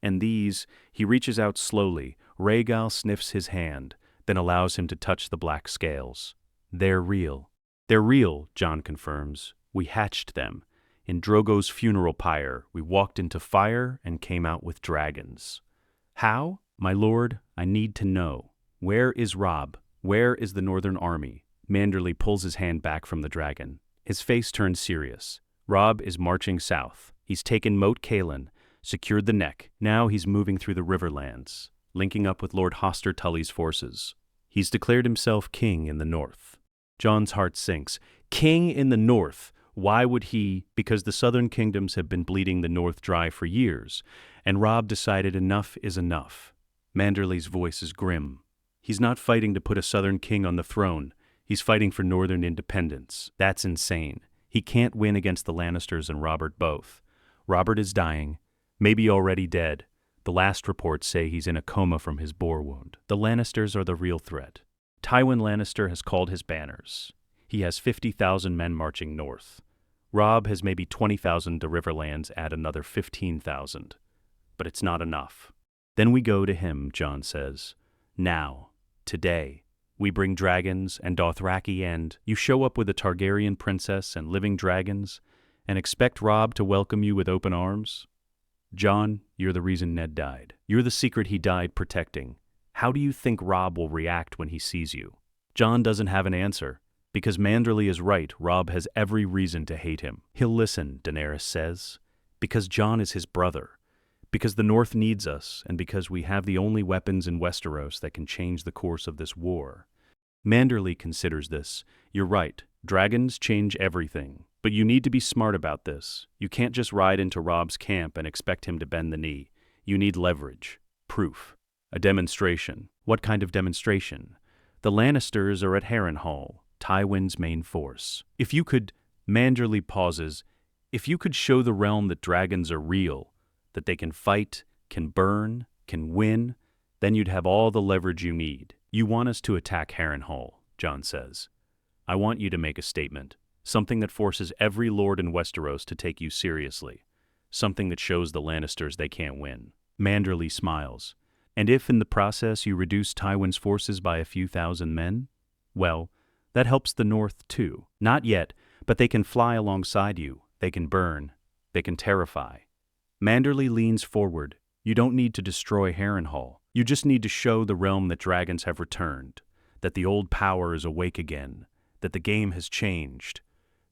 And these, he reaches out slowly. Rhaegal sniffs his hand, then allows him to touch the black scales. They're real. They're real, Jon confirms. We hatched them. In Drogo's funeral pyre, we walked into fire and came out with dragons. How? My lord, I need to know. Where is Robb? Where is the Northern Army? Manderly pulls his hand back from the dragon. His face turns serious. Robb is marching south. He's taken Moat Cailin, secured the neck. Now he's moving through the Riverlands, linking up with Lord Hoster Tully's forces. He's declared himself king in the north. Jon's heart sinks. King in the north! Why would he? Because the southern kingdoms have been bleeding the north dry for years, and Robb decided enough is enough. Manderly's voice is grim. He's not fighting to put a southern king on the throne. He's fighting for northern independence. That's insane. He can't win against the Lannisters and Robert both. Robert is dying, maybe already dead. The last reports say he's in a coma from his boar wound. The Lannisters are the real threat. Tywin Lannister has called his banners. He has 50,000 men marching north. Robb has maybe 20,000 to Riverlands, add another 15,000. But it's not enough. Then we go to him, Jon says. Now, today, we bring dragons and Dothraki, and you show up with a Targaryen princess and living dragons and expect Robb to welcome you with open arms? Jon, you're the reason Ned died. You're the secret he died protecting. How do you think Robb will react when he sees you? Jon doesn't have an answer. Because Manderly is right, Robb has every reason to hate him. He'll listen, Daenerys says. Because Jon is his brother. Because the North needs us, and because we have the only weapons in Westeros that can change the course of this war. Manderly considers this. You're right. Dragons change everything. But you need to be smart about this. You can't just ride into Robb's camp and expect him to bend the knee. You need leverage. Proof. A demonstration. What kind of demonstration? The Lannisters are at Harrenhal, Tywin's main force. If you could, Manderly pauses, if you could show the realm that dragons are real, that they can fight, can burn, can win, then you'd have all the leverage you need. You want us to attack Harrenhal, Jon says. I want you to make a statement, something that forces every lord in Westeros to take you seriously, something that shows the Lannisters they can't win. Manderly smiles. And if in the process you reduce Tywin's forces by a few thousand men, well, that helps the North too. Not yet, but they can fly alongside you. They can burn. They can terrify. Manderly leans forward. You don't need to destroy Harrenhal. You just need to show the realm that dragons have returned, that the old power is awake again, that the game has changed.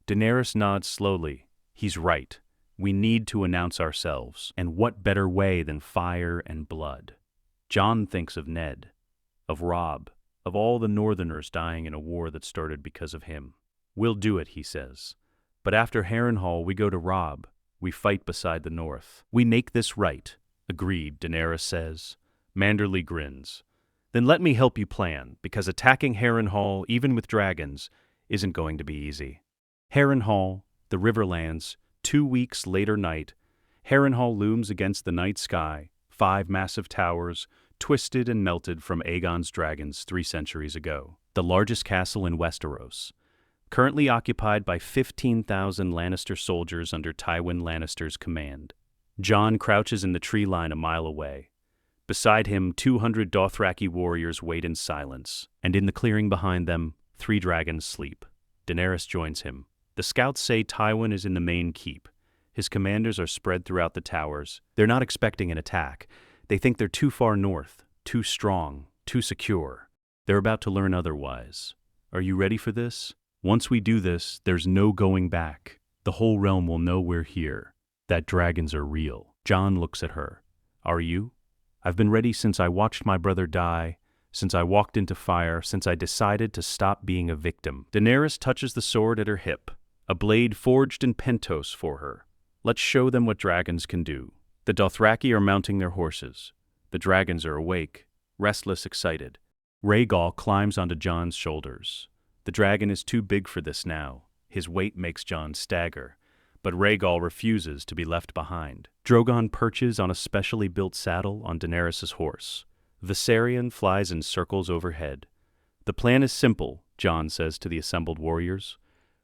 Daenerys nods slowly. He's right. We need to announce ourselves. And what better way than fire and blood? Jon thinks of Ned, of Robb, of all the Northerners dying in a war that started because of him. We'll do it, he says. But after Harrenhal, we go to Robb. We fight beside the North. We make this right. Agreed, Daenerys says. Manderly grins. Then let me help you plan, because attacking Harrenhal, even with dragons, isn't going to be easy. Harrenhal, the Riverlands, 2 weeks later night. Harrenhal looms against the night sky, 5 massive towers, twisted and melted from Aegon's dragons 3 centuries ago. The largest castle in Westeros. Currently occupied by 15,000 Lannister soldiers under Tywin Lannister's command. Jon crouches in the tree line a mile away. Beside him, 200 Dothraki warriors wait in silence, and in the clearing behind them, 3 dragons sleep. Daenerys joins him. The scouts say Tywin is in the main keep. His commanders are spread throughout the towers. They're not expecting an attack. They think they're too far north, too strong, too secure. They're about to learn otherwise. Are you ready for this? Once we do this, there's no going back. The whole realm will know we're here, that dragons are real. Jon looks at her. Are you? I've been ready since I watched my brother die, since I walked into fire, since I decided to stop being a victim. Daenerys touches the sword at her hip, a blade forged in Pentos for her. Let's show them what dragons can do. The Dothraki are mounting their horses. The dragons are awake, restless, excited. Rhaegal climbs onto Jon's shoulders. The dragon is too big for this now. His weight makes Jon stagger. But Rhaegal refuses to be left behind. Drogon perches on a specially built saddle on Daenerys' horse. Viserion flies in circles overhead. The plan is simple, Jon says to the assembled warriors.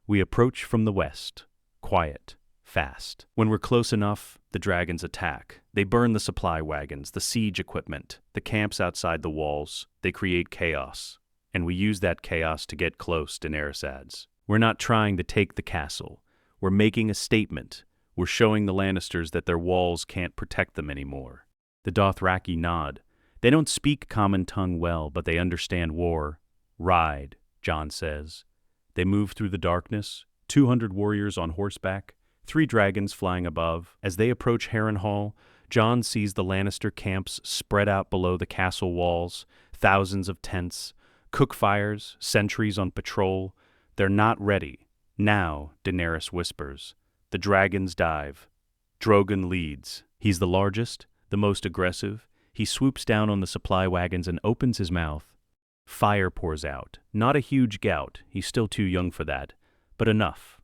We approach from the west. Quiet. Fast. When we're close enough, the dragons attack. They burn the supply wagons, the siege equipment, the camps outside the walls. They create chaos. And we use that chaos to get close, Daenerys adds. We're not trying to take the castle. We're making a statement. We're showing the Lannisters that their walls can't protect them anymore. The Dothraki nod. They don't speak common tongue well, but they understand war. Ride, Jon says. They move through the darkness, 200 warriors on horseback, 3 dragons flying above. As they approach Harrenhal, Jon sees the Lannister camps spread out below the castle walls, thousands of tents, cook fires, sentries on patrol. They're not ready. Now, Daenerys whispers. The dragons dive. Drogon leads. He's the largest, the most aggressive. He swoops down on the supply wagons and opens his mouth. Fire pours out. Not a huge gout, he's still too young for that, but enough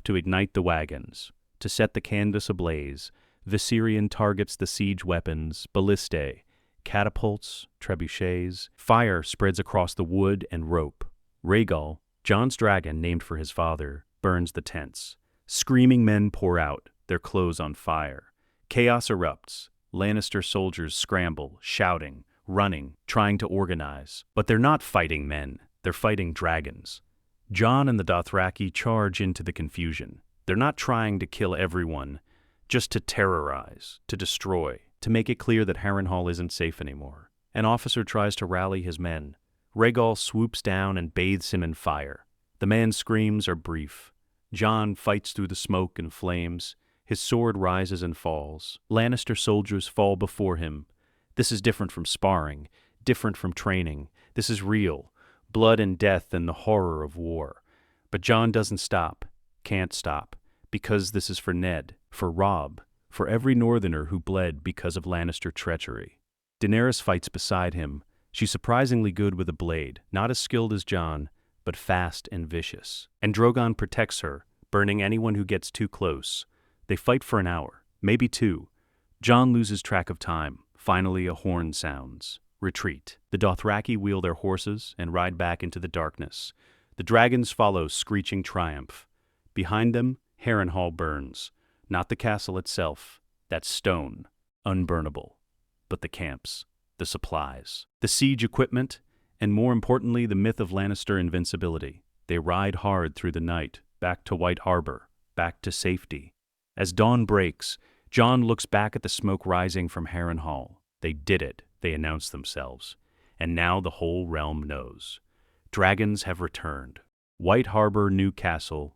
to ignite the wagons, to set the canvas ablaze. Viserion targets the siege weapons, ballistae, catapults, trebuchets. Fire spreads across the wood and rope. Rhaegal, Jon's dragon named for his father, burns the tents. Screaming men pour out, their clothes on fire. Chaos erupts. Lannister soldiers scramble, shouting, running, trying to organize. But they're not fighting men, they're fighting dragons. Jon and the Dothraki charge into the confusion. They're not trying to kill everyone, just to terrorize, to destroy, to make it clear that Harrenhal isn't safe anymore. An officer tries to rally his men. Rhaegal swoops down and bathes him in fire. The man's screams are brief. Jon fights through the smoke and flames. His sword rises and falls. Lannister soldiers fall before him. This is different from sparring, different from training. This is real. Blood and death and the horror of war. But Jon doesn't stop, can't stop, because this is for Ned, for Robb, for every northerner who bled because of Lannister treachery. Daenerys fights beside him. She's surprisingly good with a blade, not as skilled as Jon, but fast and vicious. And Drogon protects her, burning anyone who gets too close. They fight for an hour, maybe 2. Jon loses track of time. Finally, a horn sounds. Retreat. The Dothraki wheel their horses and ride back into the darkness. The dragons follow, screeching triumph. Behind them, Harrenhal burns. Not the castle itself. That's stone. Unburnable. But the camps. The supplies. The siege equipment. And more importantly, the myth of Lannister invincibility. They ride hard through the night, back to White Harbor, back to safety. As dawn breaks, Jon looks back at the smoke rising from Harrenhal. They did it, they announce themselves. And now the whole realm knows. Dragons have returned. White Harbor, New Castle.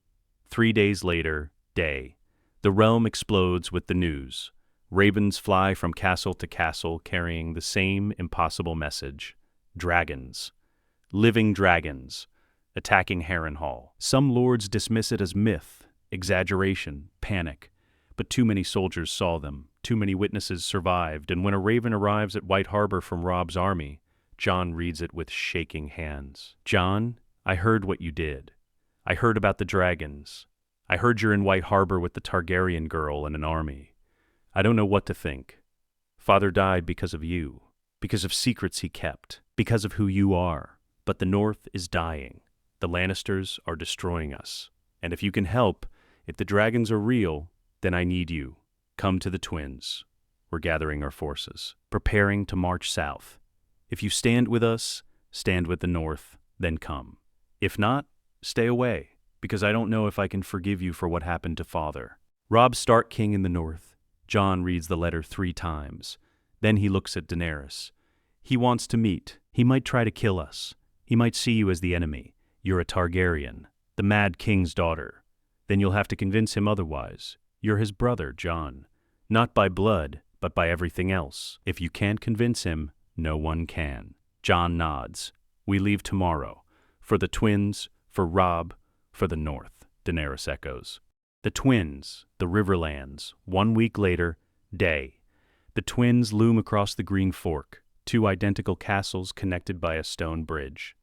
3 days later, day. The realm explodes with the news. Ravens fly from castle to castle carrying the same impossible message. Dragons. Living dragons. Attacking Harrenhal. Some lords dismiss it as myth, exaggeration, panic. But too many soldiers saw them, too many witnesses survived, and when a raven arrives at White Harbor from Robb's army, Jon reads it with shaking hands. Jon, I heard what you did. I heard about the dragons. I heard you're in White Harbor with the Targaryen girl and an army. I don't know what to think. Father died because of you, because of secrets he kept, because of who you are. But the North is dying. The Lannisters are destroying us. And if you can help, if the dragons are real, then I need you. Come to the Twins. We're gathering our forces, preparing to march south. If you stand with us, stand with the North, then come. If not, stay away, because I don't know if I can forgive you for what happened to Father. Robb Stark, king in the North. Jon reads the letter 3 times. Then he looks at Daenerys. He wants to meet. He might try to kill us. He might see you as the enemy. You're a Targaryen, the Mad King's daughter. Then you'll have to convince him otherwise. You're his brother, Jon. Not by blood, but by everything else. If you can't convince him, no one can. Jon nods. We leave tomorrow. For the Twins, for Robb, for the North, Daenerys echoes. The Twins, the Riverlands. 1 week later, day. The Twins loom across the Green Fork, 2 identical castles connected by a stone bridge.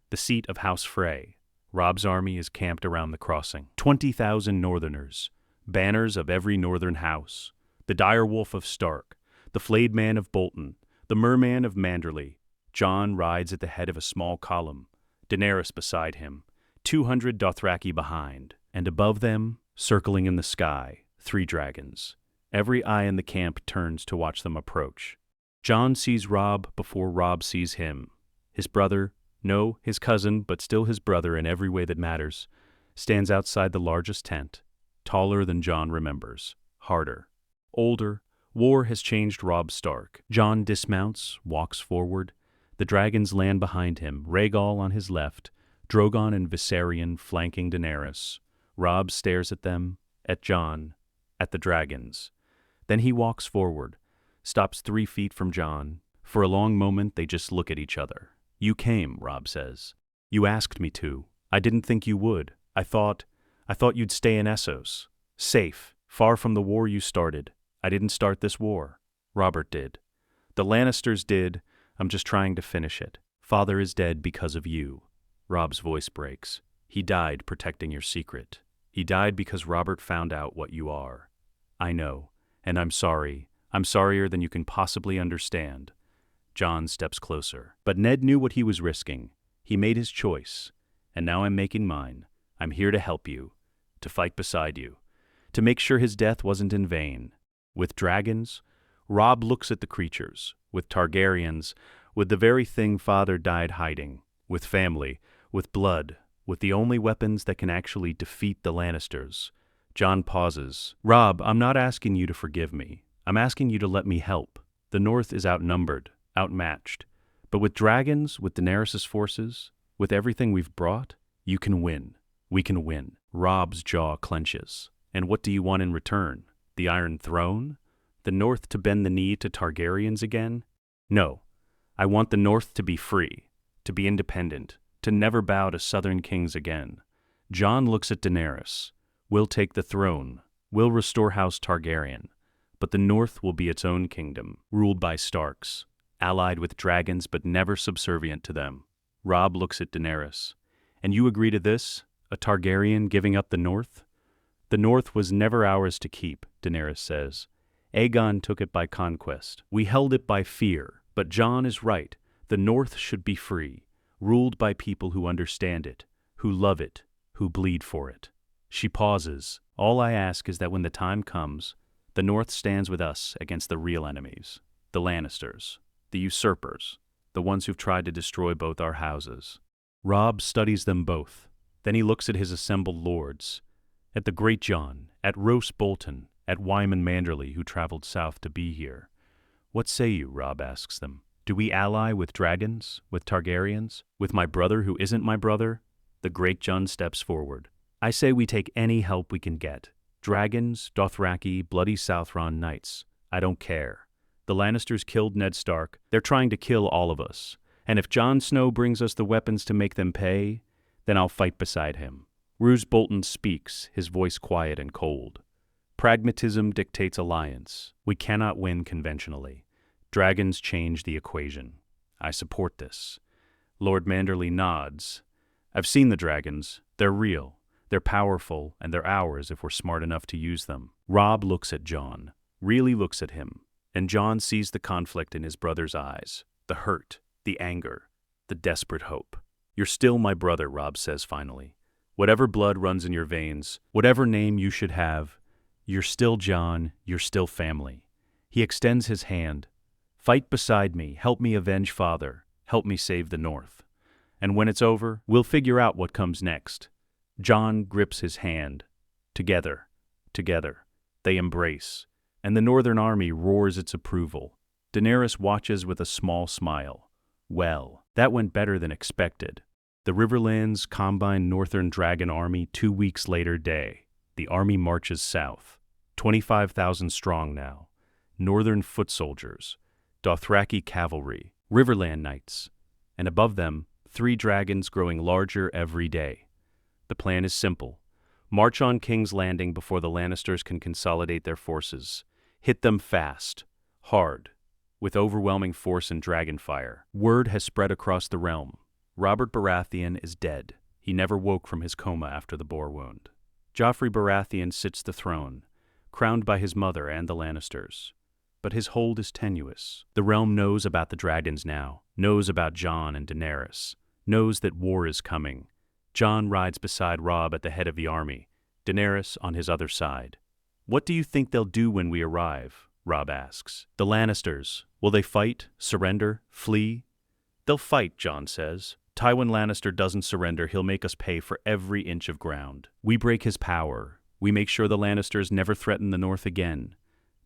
The seat of House Frey. Robb's army is camped around the crossing. 20,000 Northerners. Banners of every northern house. The direwolf of Stark, the flayed man of Bolton, The merman of Manderley. Jon rides at the head of a small column, Daenerys beside him, 200 Dothraki behind, and above them, circling in the sky, 3 dragons. Every eye in the camp turns to watch them approach. Jon sees Robb before Robb sees him. His brother, no, his cousin, but still his brother in every way that matters, stands outside the largest tent, taller than Jon remembers, harder, older. War has changed Robb Stark. Jon dismounts, walks forward. The dragons land behind him, Rhaegal on his left, Drogon and Viserion flanking Daenerys. Robb stares at them, at Jon, at the dragons. Then he walks forward, stops 3 feet from Jon. For a long moment they just look at each other. "You came," Robb says. "You asked me to. I didn't think you would. I thought you'd stay in Essos. Safe, far from the war you started. I didn't start this war. Robert did. The Lannisters did. I'm just trying to finish it. Father is dead because of you." Robb's voice breaks. "He died protecting your secret. He died because Robert found out what you are. I know, and I'm sorry. I'm sorrier than you can possibly understand." Jon steps closer. "But Ned knew what he was risking. He made his choice. And now I'm making mine. I'm here to help you, to fight beside you, to make sure his death wasn't in vain." With dragons, Robb looks at the creatures. With Targaryens, with the very thing Father died hiding. With family, with blood, with the only weapons that can actually defeat the Lannisters. Jon pauses. "Robb, I'm not asking you to forgive me. I'm asking you to let me help. The North is outnumbered, outmatched. But with dragons, with Daenerys' forces, with everything we've brought, you can win. We can win." Robb's jaw clenches. "And what do you want in return? The Iron Throne? The North to bend the knee to Targaryens again? No. I want the North to be free, to be independent, to never bow to Southern kings again." Jon looks at Daenerys. "We'll take the throne. We'll restore House Targaryen. But the North will be its own kingdom, ruled by Starks, allied with dragons but never subservient to them." Robb looks at Daenerys. "And you agree to this? A Targaryen giving up the North?" "The North was never ours to keep," Daenerys says. "Aegon took it by conquest. We held it by fear. But Jon is right. The North should be free, ruled by people who understand it, who love it, who bleed for it." She pauses. "All I ask is that when the time comes, the North stands with us against the real enemies, the Lannisters, the usurpers, the ones who've tried to destroy both our houses." Robb studies them both. Then he looks at his assembled lords, at the great Jon, at Roose Bolton, at Wyman Manderley, who traveled south to be here. "What say you?" Robb asks them. "Do we ally with dragons, with Targaryens, with my brother who isn't my brother?" The great Jon steps forward. "I say we take any help we can get. Dragons, Dothraki, bloody Southron knights. I don't care. The Lannisters killed Ned Stark. They're trying to kill all of us. And if Jon Snow brings us the weapons to make them pay, then I'll fight beside him." Roose Bolton speaks, his voice quiet and cold. "Pragmatism dictates alliance. We cannot win conventionally. Dragons change the equation. I support this." Lord Manderley nods. "I've seen the dragons. They're real. They're powerful, and they're ours if we're smart enough to use them." Robb looks at Jon, really looks at him, and Jon sees the conflict in his brother's eyes, the hurt, the anger, the desperate hope. "You're still my brother," Robb says finally. "Whatever blood runs in your veins, whatever name you should have, you're still Jon, you're still family." He extends his hand. "Fight beside me, help me avenge Father, help me save the North. And when it's over, we'll figure out what comes next." Jon grips his hand. Together, they embrace, and the Northern army roars its approval. Daenerys watches with a small smile. Well, that went better than expected. The Riverlands combined Northern Dragon Army 2 weeks later day. The army marches south. 25,000 strong now. Northern foot soldiers, Dothraki cavalry, Riverland knights, and above them, 3 dragons growing larger every day. The plan is simple. March on King's Landing before the Lannisters can consolidate their forces. Hit them fast, hard, with overwhelming force and dragonfire. Word has spread across the realm. Robert Baratheon is dead. He never woke from his coma after the boar wound. Joffrey Baratheon sits the throne, crowned by his mother and the Lannisters. but his hold is tenuous. The realm knows about the dragons now, knows about Jon and Daenerys, knows that war is coming. Jon rides beside Robb at the head of the army, Daenerys on his other side. "What do you think they'll do when we arrive?" Robb asks. "The Lannisters. Will they fight, surrender, flee?" "They'll fight," Jon says. "Tywin Lannister doesn't surrender. He'll make us pay for every inch of ground. We break his power. We make sure the Lannisters never threaten the North again."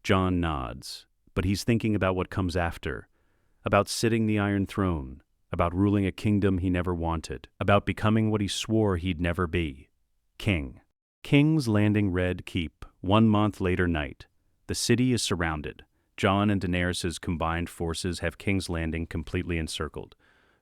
Jon nods, but he's thinking about what comes after, about sitting the Iron Throne, about ruling a kingdom he never wanted, about becoming what he swore he'd never be, king. King's Landing Red Keep, 1 month later night. The city is surrounded. Jon and Daenerys' combined forces have King's Landing completely encircled.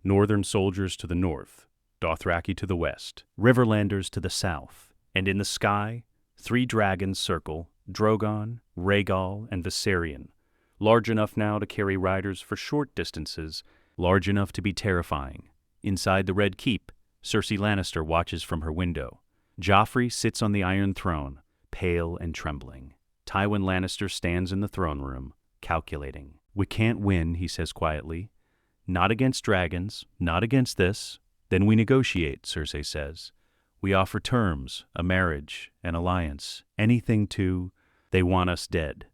Northern soldiers to the north, Dothraki to the west, Riverlanders to the south, and in the sky, 3 dragons circle, Drogon, Rhaegal, and Viserion, large enough now to carry riders for short distances, large enough to be terrifying. Inside the Red Keep, Cersei Lannister watches from her window. Joffrey sits on the Iron Throne, pale and trembling. Tywin Lannister stands in the throne room, calculating. "We can't win," he says quietly. "Not against dragons, not against this." "Then we negotiate," Cersei says. "We offer terms, a marriage, an alliance, anything to—" "They want us dead."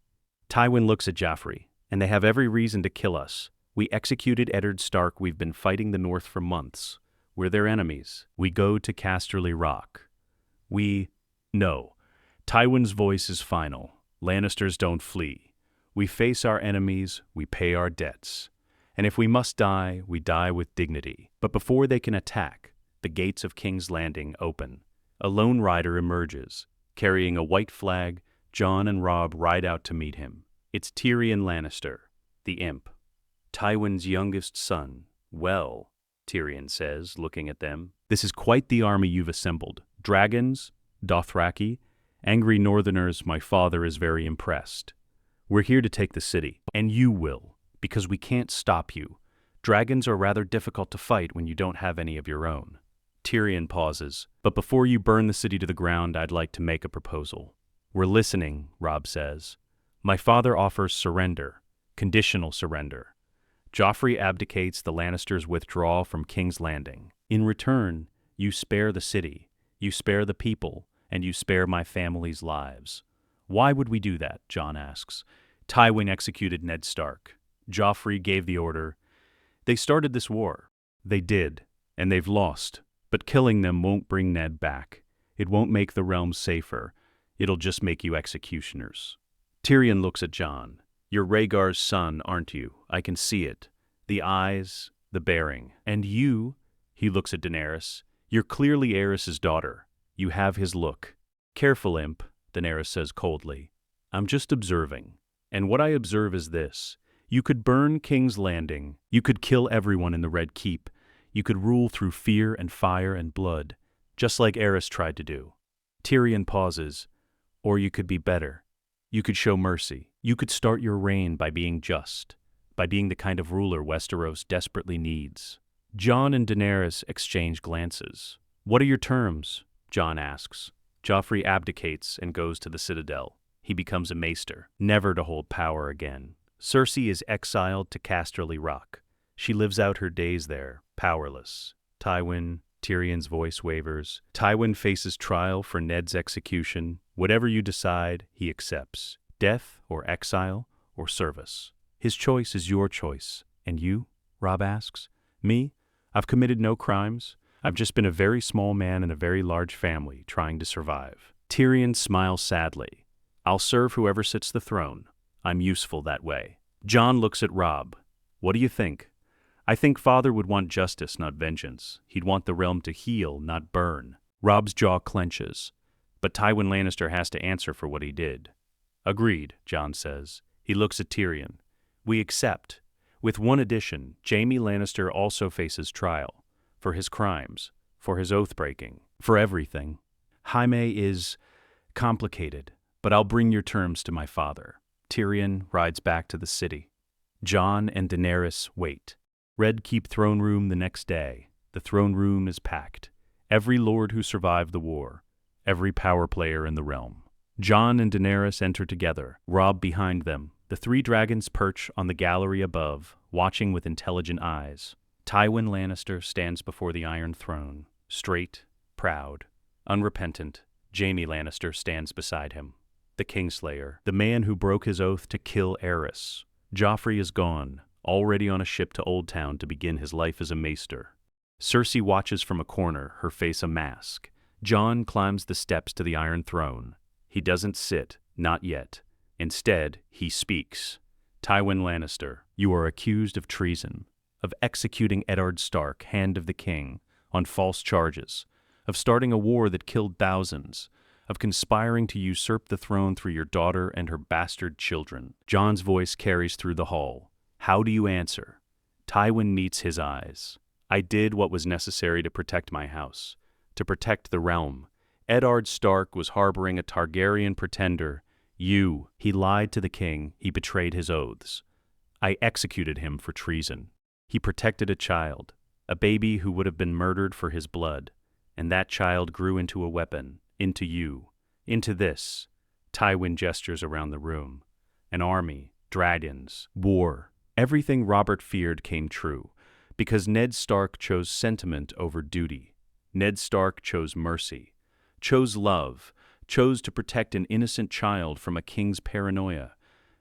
Tywin looks at Joffrey, "And they have every reason to kill us. We executed Eddard Stark. We've been fighting the North for months. We're their enemies. We go to Casterly Rock. No." Tywin's voice is final. "Lannisters don't flee. We face our enemies, we pay our debts. And if we must die, we die with dignity." But before they can attack, the gates of King's Landing open. A lone rider emerges. Carrying a white flag, Jon and Robb ride out to meet him. It's Tyrion Lannister, the imp. Tywin's youngest son. "Well," Tyrion says, looking at them, "this is quite the army you've assembled. Dragons, Dothraki, angry northerners. My father is very impressed. We're here to take the city, and you will, because we can't stop you. Dragons are rather difficult to fight when you don't have any of your own." Tyrion pauses. "But before you burn the city to the ground, I'd like to make a proposal." "We're listening," Robb says. "My father offers surrender, conditional surrender. Joffrey abdicates, the Lannisters withdraw from King's Landing. In return, you spare the city, you spare the people, and you spare my family's lives." "Why would we do that?" Jon asks. "Tywin executed Ned Stark. Joffrey gave the order. They started this war." "They did, and they've lost. But killing them won't bring Ned back. It won't make the realm safer. It'll just make you executioners." Tyrion looks at Jon. "You're Rhaegar's son, aren't you? I can see it. The eyes, the bearing. And you," he looks at Daenerys, "you're clearly Aerys's daughter. You have his look." "Careful, imp," Daenerys says coldly. "I'm just observing. And what I observe is this. You could burn King's Landing. You could kill everyone in the Red Keep. You could rule through fear and fire and blood, just like Aerys tried to do." Tyrion pauses. "Or you could be better. You could show mercy. You could start your reign by being just, by being the kind of ruler Westeros desperately needs." Jon and Daenerys exchange glances. "What are your terms?" Jon asks. Joffrey abdicates and goes to the Citadel. He becomes a maester, never to hold power again. Cersei is exiled to Casterly Rock. She lives out her days there, powerless. Tyrion's voice wavers. "Tywin faces trial for Ned's execution. Whatever you decide, he accepts. Death or exile or service. His choice is your choice. And you?" Robb asks. "Me? I've committed no crimes. I've just been a very small man in a very large family trying to survive." Tyrion smiles sadly. "I'll serve whoever sits the throne. I'm useful that way." Jon looks at Robb. "What do you think?" "I think father would want justice, not vengeance. He'd want the realm to heal, not burn." Robb's jaw clenches. "But Tywin Lannister has to answer for what he did." "Agreed," Jon says. He looks at Tyrion. "We accept. With one addition, Jaime Lannister also faces trial. For his crimes, for his oath-breaking, for everything. Jaime is complicated, but I'll bring your terms to my father." Tyrion rides back to the city. Jon and Daenerys wait. Red Keep throne room the next day. The throne room is packed. Every lord who survived the war. Every power player in the realm. Jon and Daenerys enter together, Robb behind them, The three dragons perch on the gallery above, watching with intelligent eyes. Tywin Lannister stands before the Iron Throne, straight, proud, unrepentant. Jaime Lannister stands beside him. The Kingslayer, the man who broke his oath to kill Aerys. Joffrey is gone, already on a ship to Old Town to begin his life as a maester. Cersei watches from a corner, her face a mask. Jon climbs the steps to the Iron Throne. He doesn't sit, not yet. Instead, he speaks. Tywin Lannister, you are accused of treason, of executing Eddard Stark, Hand of the King, on false charges, of starting a war that killed thousands, of conspiring to usurp the throne through your daughter and her bastard children. Jon's voice carries through the hall. How do you answer? Tywin meets his eyes. I did what was necessary to protect my house, to protect the realm. Eddard Stark was harboring a Targaryen pretender. He lied to the king, he betrayed his oaths. I executed him for treason. He protected a child, a baby who would have been murdered for his blood, and that child grew into a weapon, into you, into this. Tywin gestures around the room. An army, dragons, war. Everything Robert feared came true, because Ned Stark chose sentiment over duty. Ned Stark chose mercy, chose love, chose to protect an innocent child from a king's paranoia.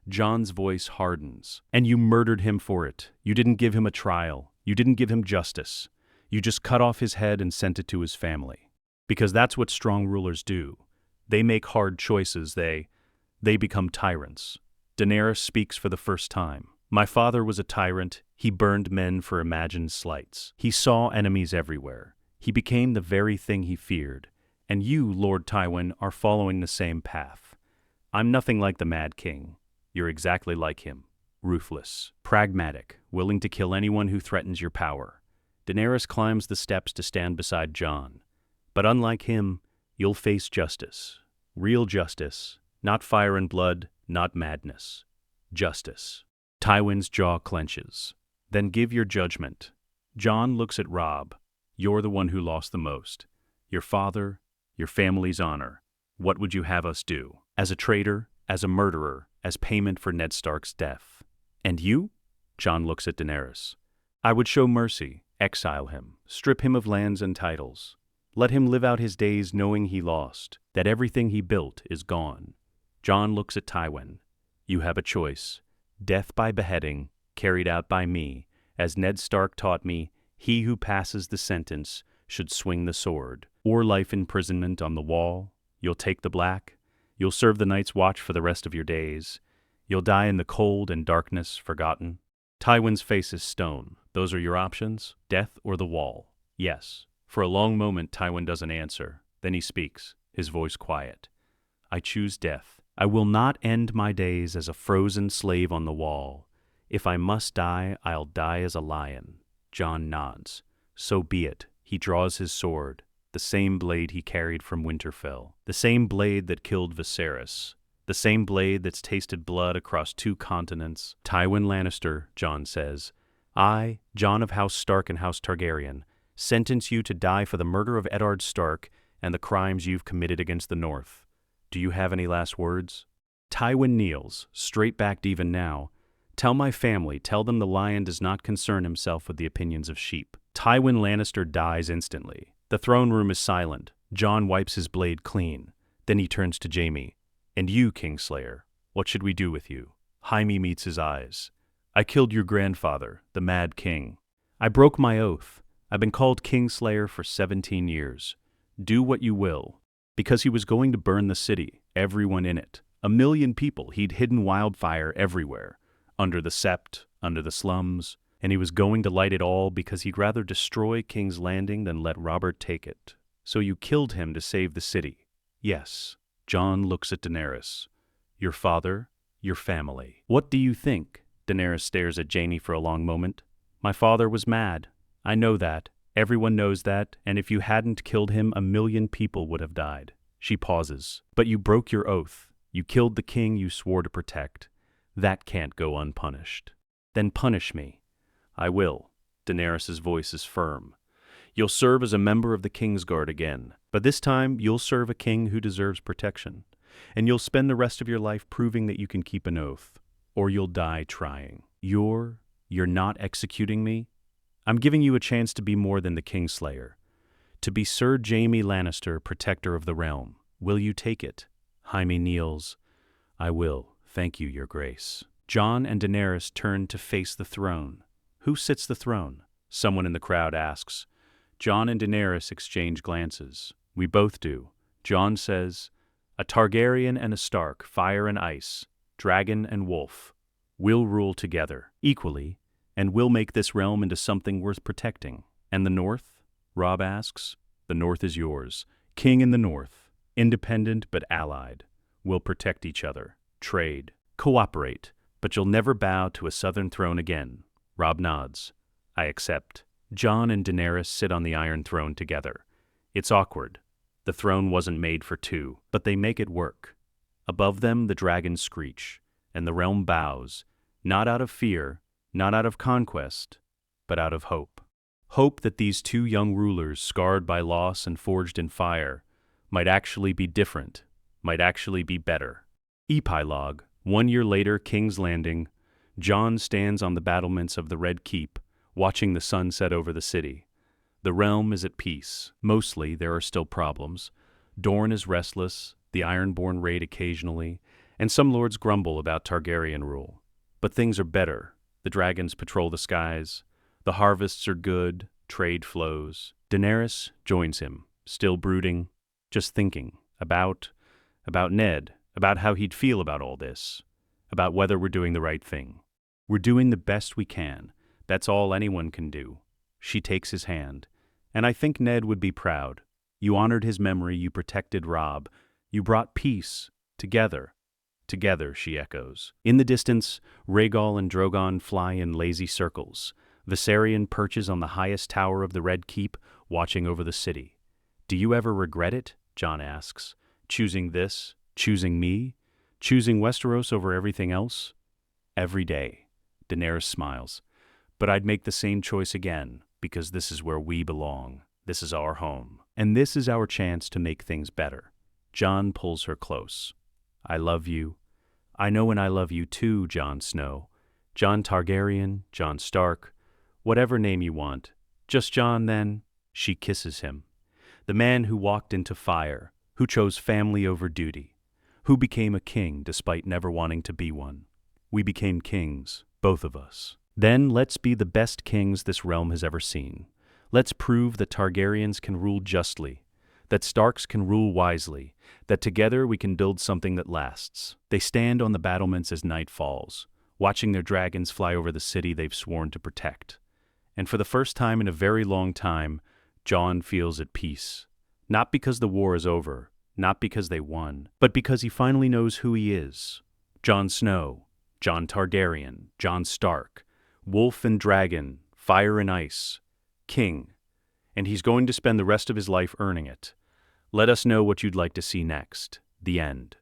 Jon's voice hardens. And you murdered him for it. You didn't give him a trial. You didn't give him justice. You just cut off his head and sent it to his family. Because that's what strong rulers do. They make hard choices. They become tyrants. Daenerys speaks for the first time. My father was a tyrant. He burned men for imagined slights. He saw enemies everywhere. He became the very thing he feared. And you, Lord Tywin, are following the same path. I'm nothing like the Mad King. You're exactly like him. Ruthless, pragmatic, willing to kill anyone who threatens your power. Daenerys climbs the steps to stand beside Jon. But unlike him, you'll face justice. Real justice. Not fire and blood, not madness. Justice. Tywin's jaw clenches. Then give your judgment. Jon looks at Robb. You're the one who lost the most. Your father, your family's honor. What would you have us do? As a traitor, as a murderer, as payment for Ned Stark's death. And you? Jon looks at Daenerys. I would show mercy, exile him, strip him of lands and titles. Let him live out his days knowing he lost, that everything he built is gone. Jon looks at Tywin. You have a choice. Death by beheading, carried out by me. As Ned Stark taught me, he who passes the sentence should swing the sword. Or life imprisonment on the wall. You'll take the black. You'll serve the night's watch for the rest of your days. You'll die in the cold and darkness, forgotten. Tywin's face is stone. Those are your options? Death or the wall? Yes. For a long moment, Tywin doesn't answer. Then he speaks, his voice quiet. I choose death. I will not end my days as a frozen slave on the wall. If I must die, I'll die as a lion. Jon nods. So be it. He draws his sword, the same blade he carried from Winterfell, the same blade that killed Viserys, the same blade that's tasted blood across 2 continents. Tywin Lannister, Jon says, I, Jon of House Stark and House Targaryen, sentence you to die for the murder of Eddard Stark and the crimes you've committed against the North. Do you have any last words? Tywin kneels, straight-backed even now. Tell my family, tell them the lion does not concern himself with the opinions of sheep. Tywin Lannister dies instantly. The throne room is silent. Jon wipes his blade clean. Then he turns to Jaime. And you, Kingslayer, what should we do with you? Jaime meets his eyes. I killed your grandfather, the Mad King. I broke my oath. I've been called Kingslayer for 17 years. Do what you will. Because he was going to burn the city, everyone in it. 1 million people. He'd hidden wildfire everywhere. Under the sept, under the slums. And he was going to light it all because he'd rather destroy King's Landing than let Robert take it. So you killed him to save the city. Yes. Jon looks at Daenerys. Your father, your family. What do you think? Daenerys stares at Jaime for a long moment. My father was mad. I know that. Everyone knows that, and if you hadn't killed him, 1 million people would have died. She pauses. But you broke your oath. You killed the king you swore to protect. That can't go unpunished. Then punish me. I will. Daenerys' voice is firm. You'll serve as a member of the Kingsguard again, but this time you'll serve a king who deserves protection, and you'll spend the rest of your life proving that you can keep an oath. or you'll die trying. You're not executing me? I'm giving you a chance to be more than the Kingslayer. To be Sir Jaime Lannister, protector of the realm. Will you take it? Jaime kneels. I will. Thank you, your grace. Jon and Daenerys turn to face the throne. Who sits the throne? Someone in the crowd asks. Jon and Daenerys exchange glances. We both do. Jon says, a Targaryen and a Stark, fire and ice, dragon and wolf. We'll rule together, equally, and we'll make this realm into something worth protecting. And the North? Robb asks. The North is yours. King in the North. Independent but allied. We'll protect each other. Trade. Cooperate. But you'll never bow to a southern throne again. Robb nods. I accept. Jon and Daenerys sit on the Iron Throne together. It's awkward. The throne wasn't made for two, but they make it work. Above them the dragons screech, and the realm bows, not out of fear, not out of conquest, but out of hope. Hope that these two young rulers, scarred by loss and forged in fire, might actually be different, might actually be better. Epilogue. 1 year later, King's Landing. Jon stands on the battlements of the Red Keep, watching the sun set over the city. The realm is at peace. Mostly, there are still problems. Dorne is restless, the Ironborn raid occasionally, and some lords grumble about Targaryen rule. But things are better. The dragons patrol the skies. The harvests are good. Trade flows. Daenerys joins him, still brooding, just thinking about Ned, about how he'd feel about all this, about whether we're doing the right thing. We're doing the best we can. That's all anyone can do. She takes his hand. And I think Ned would be proud. You honored his memory, you protected Robb. You brought peace. Together. Together, she echoes. In the distance, Rhaegal and Drogon fly in lazy circles. Viserion perches on the highest tower of the Red Keep, watching over the city. Do you ever regret it? Jon asks. Choosing this? Choosing me? Choosing Westeros over everything else? Every day. Daenerys smiles. But I'd make the same choice again, because this is where we belong. This is our home. And this is our chance to make things better. Jon pulls her close. I love you. I know and I love you too, Jon Snow. Jon Targaryen, Jon Stark, whatever name you want. Just Jon, then. She kisses him. The man who walked into fire, who chose family over duty, who became a king despite never wanting to be one. We became kings, both of us. Then let's be the best kings this realm has ever seen. Let's prove that Targaryens can rule justly, that Starks can rule wisely, that together we can build something that lasts. They stand on the battlements as night falls, watching their dragons fly over the city they've sworn to protect. And for the first time in a very long time, Jon feels at peace. Not because the war is over, not because they won, but because he finally knows who he is. Jon Snow, Jon Targaryen, Jon Stark, wolf and dragon, fire and ice, king. And he's going to spend the rest of his life earning it. Let us know what you'd like to see next. The end.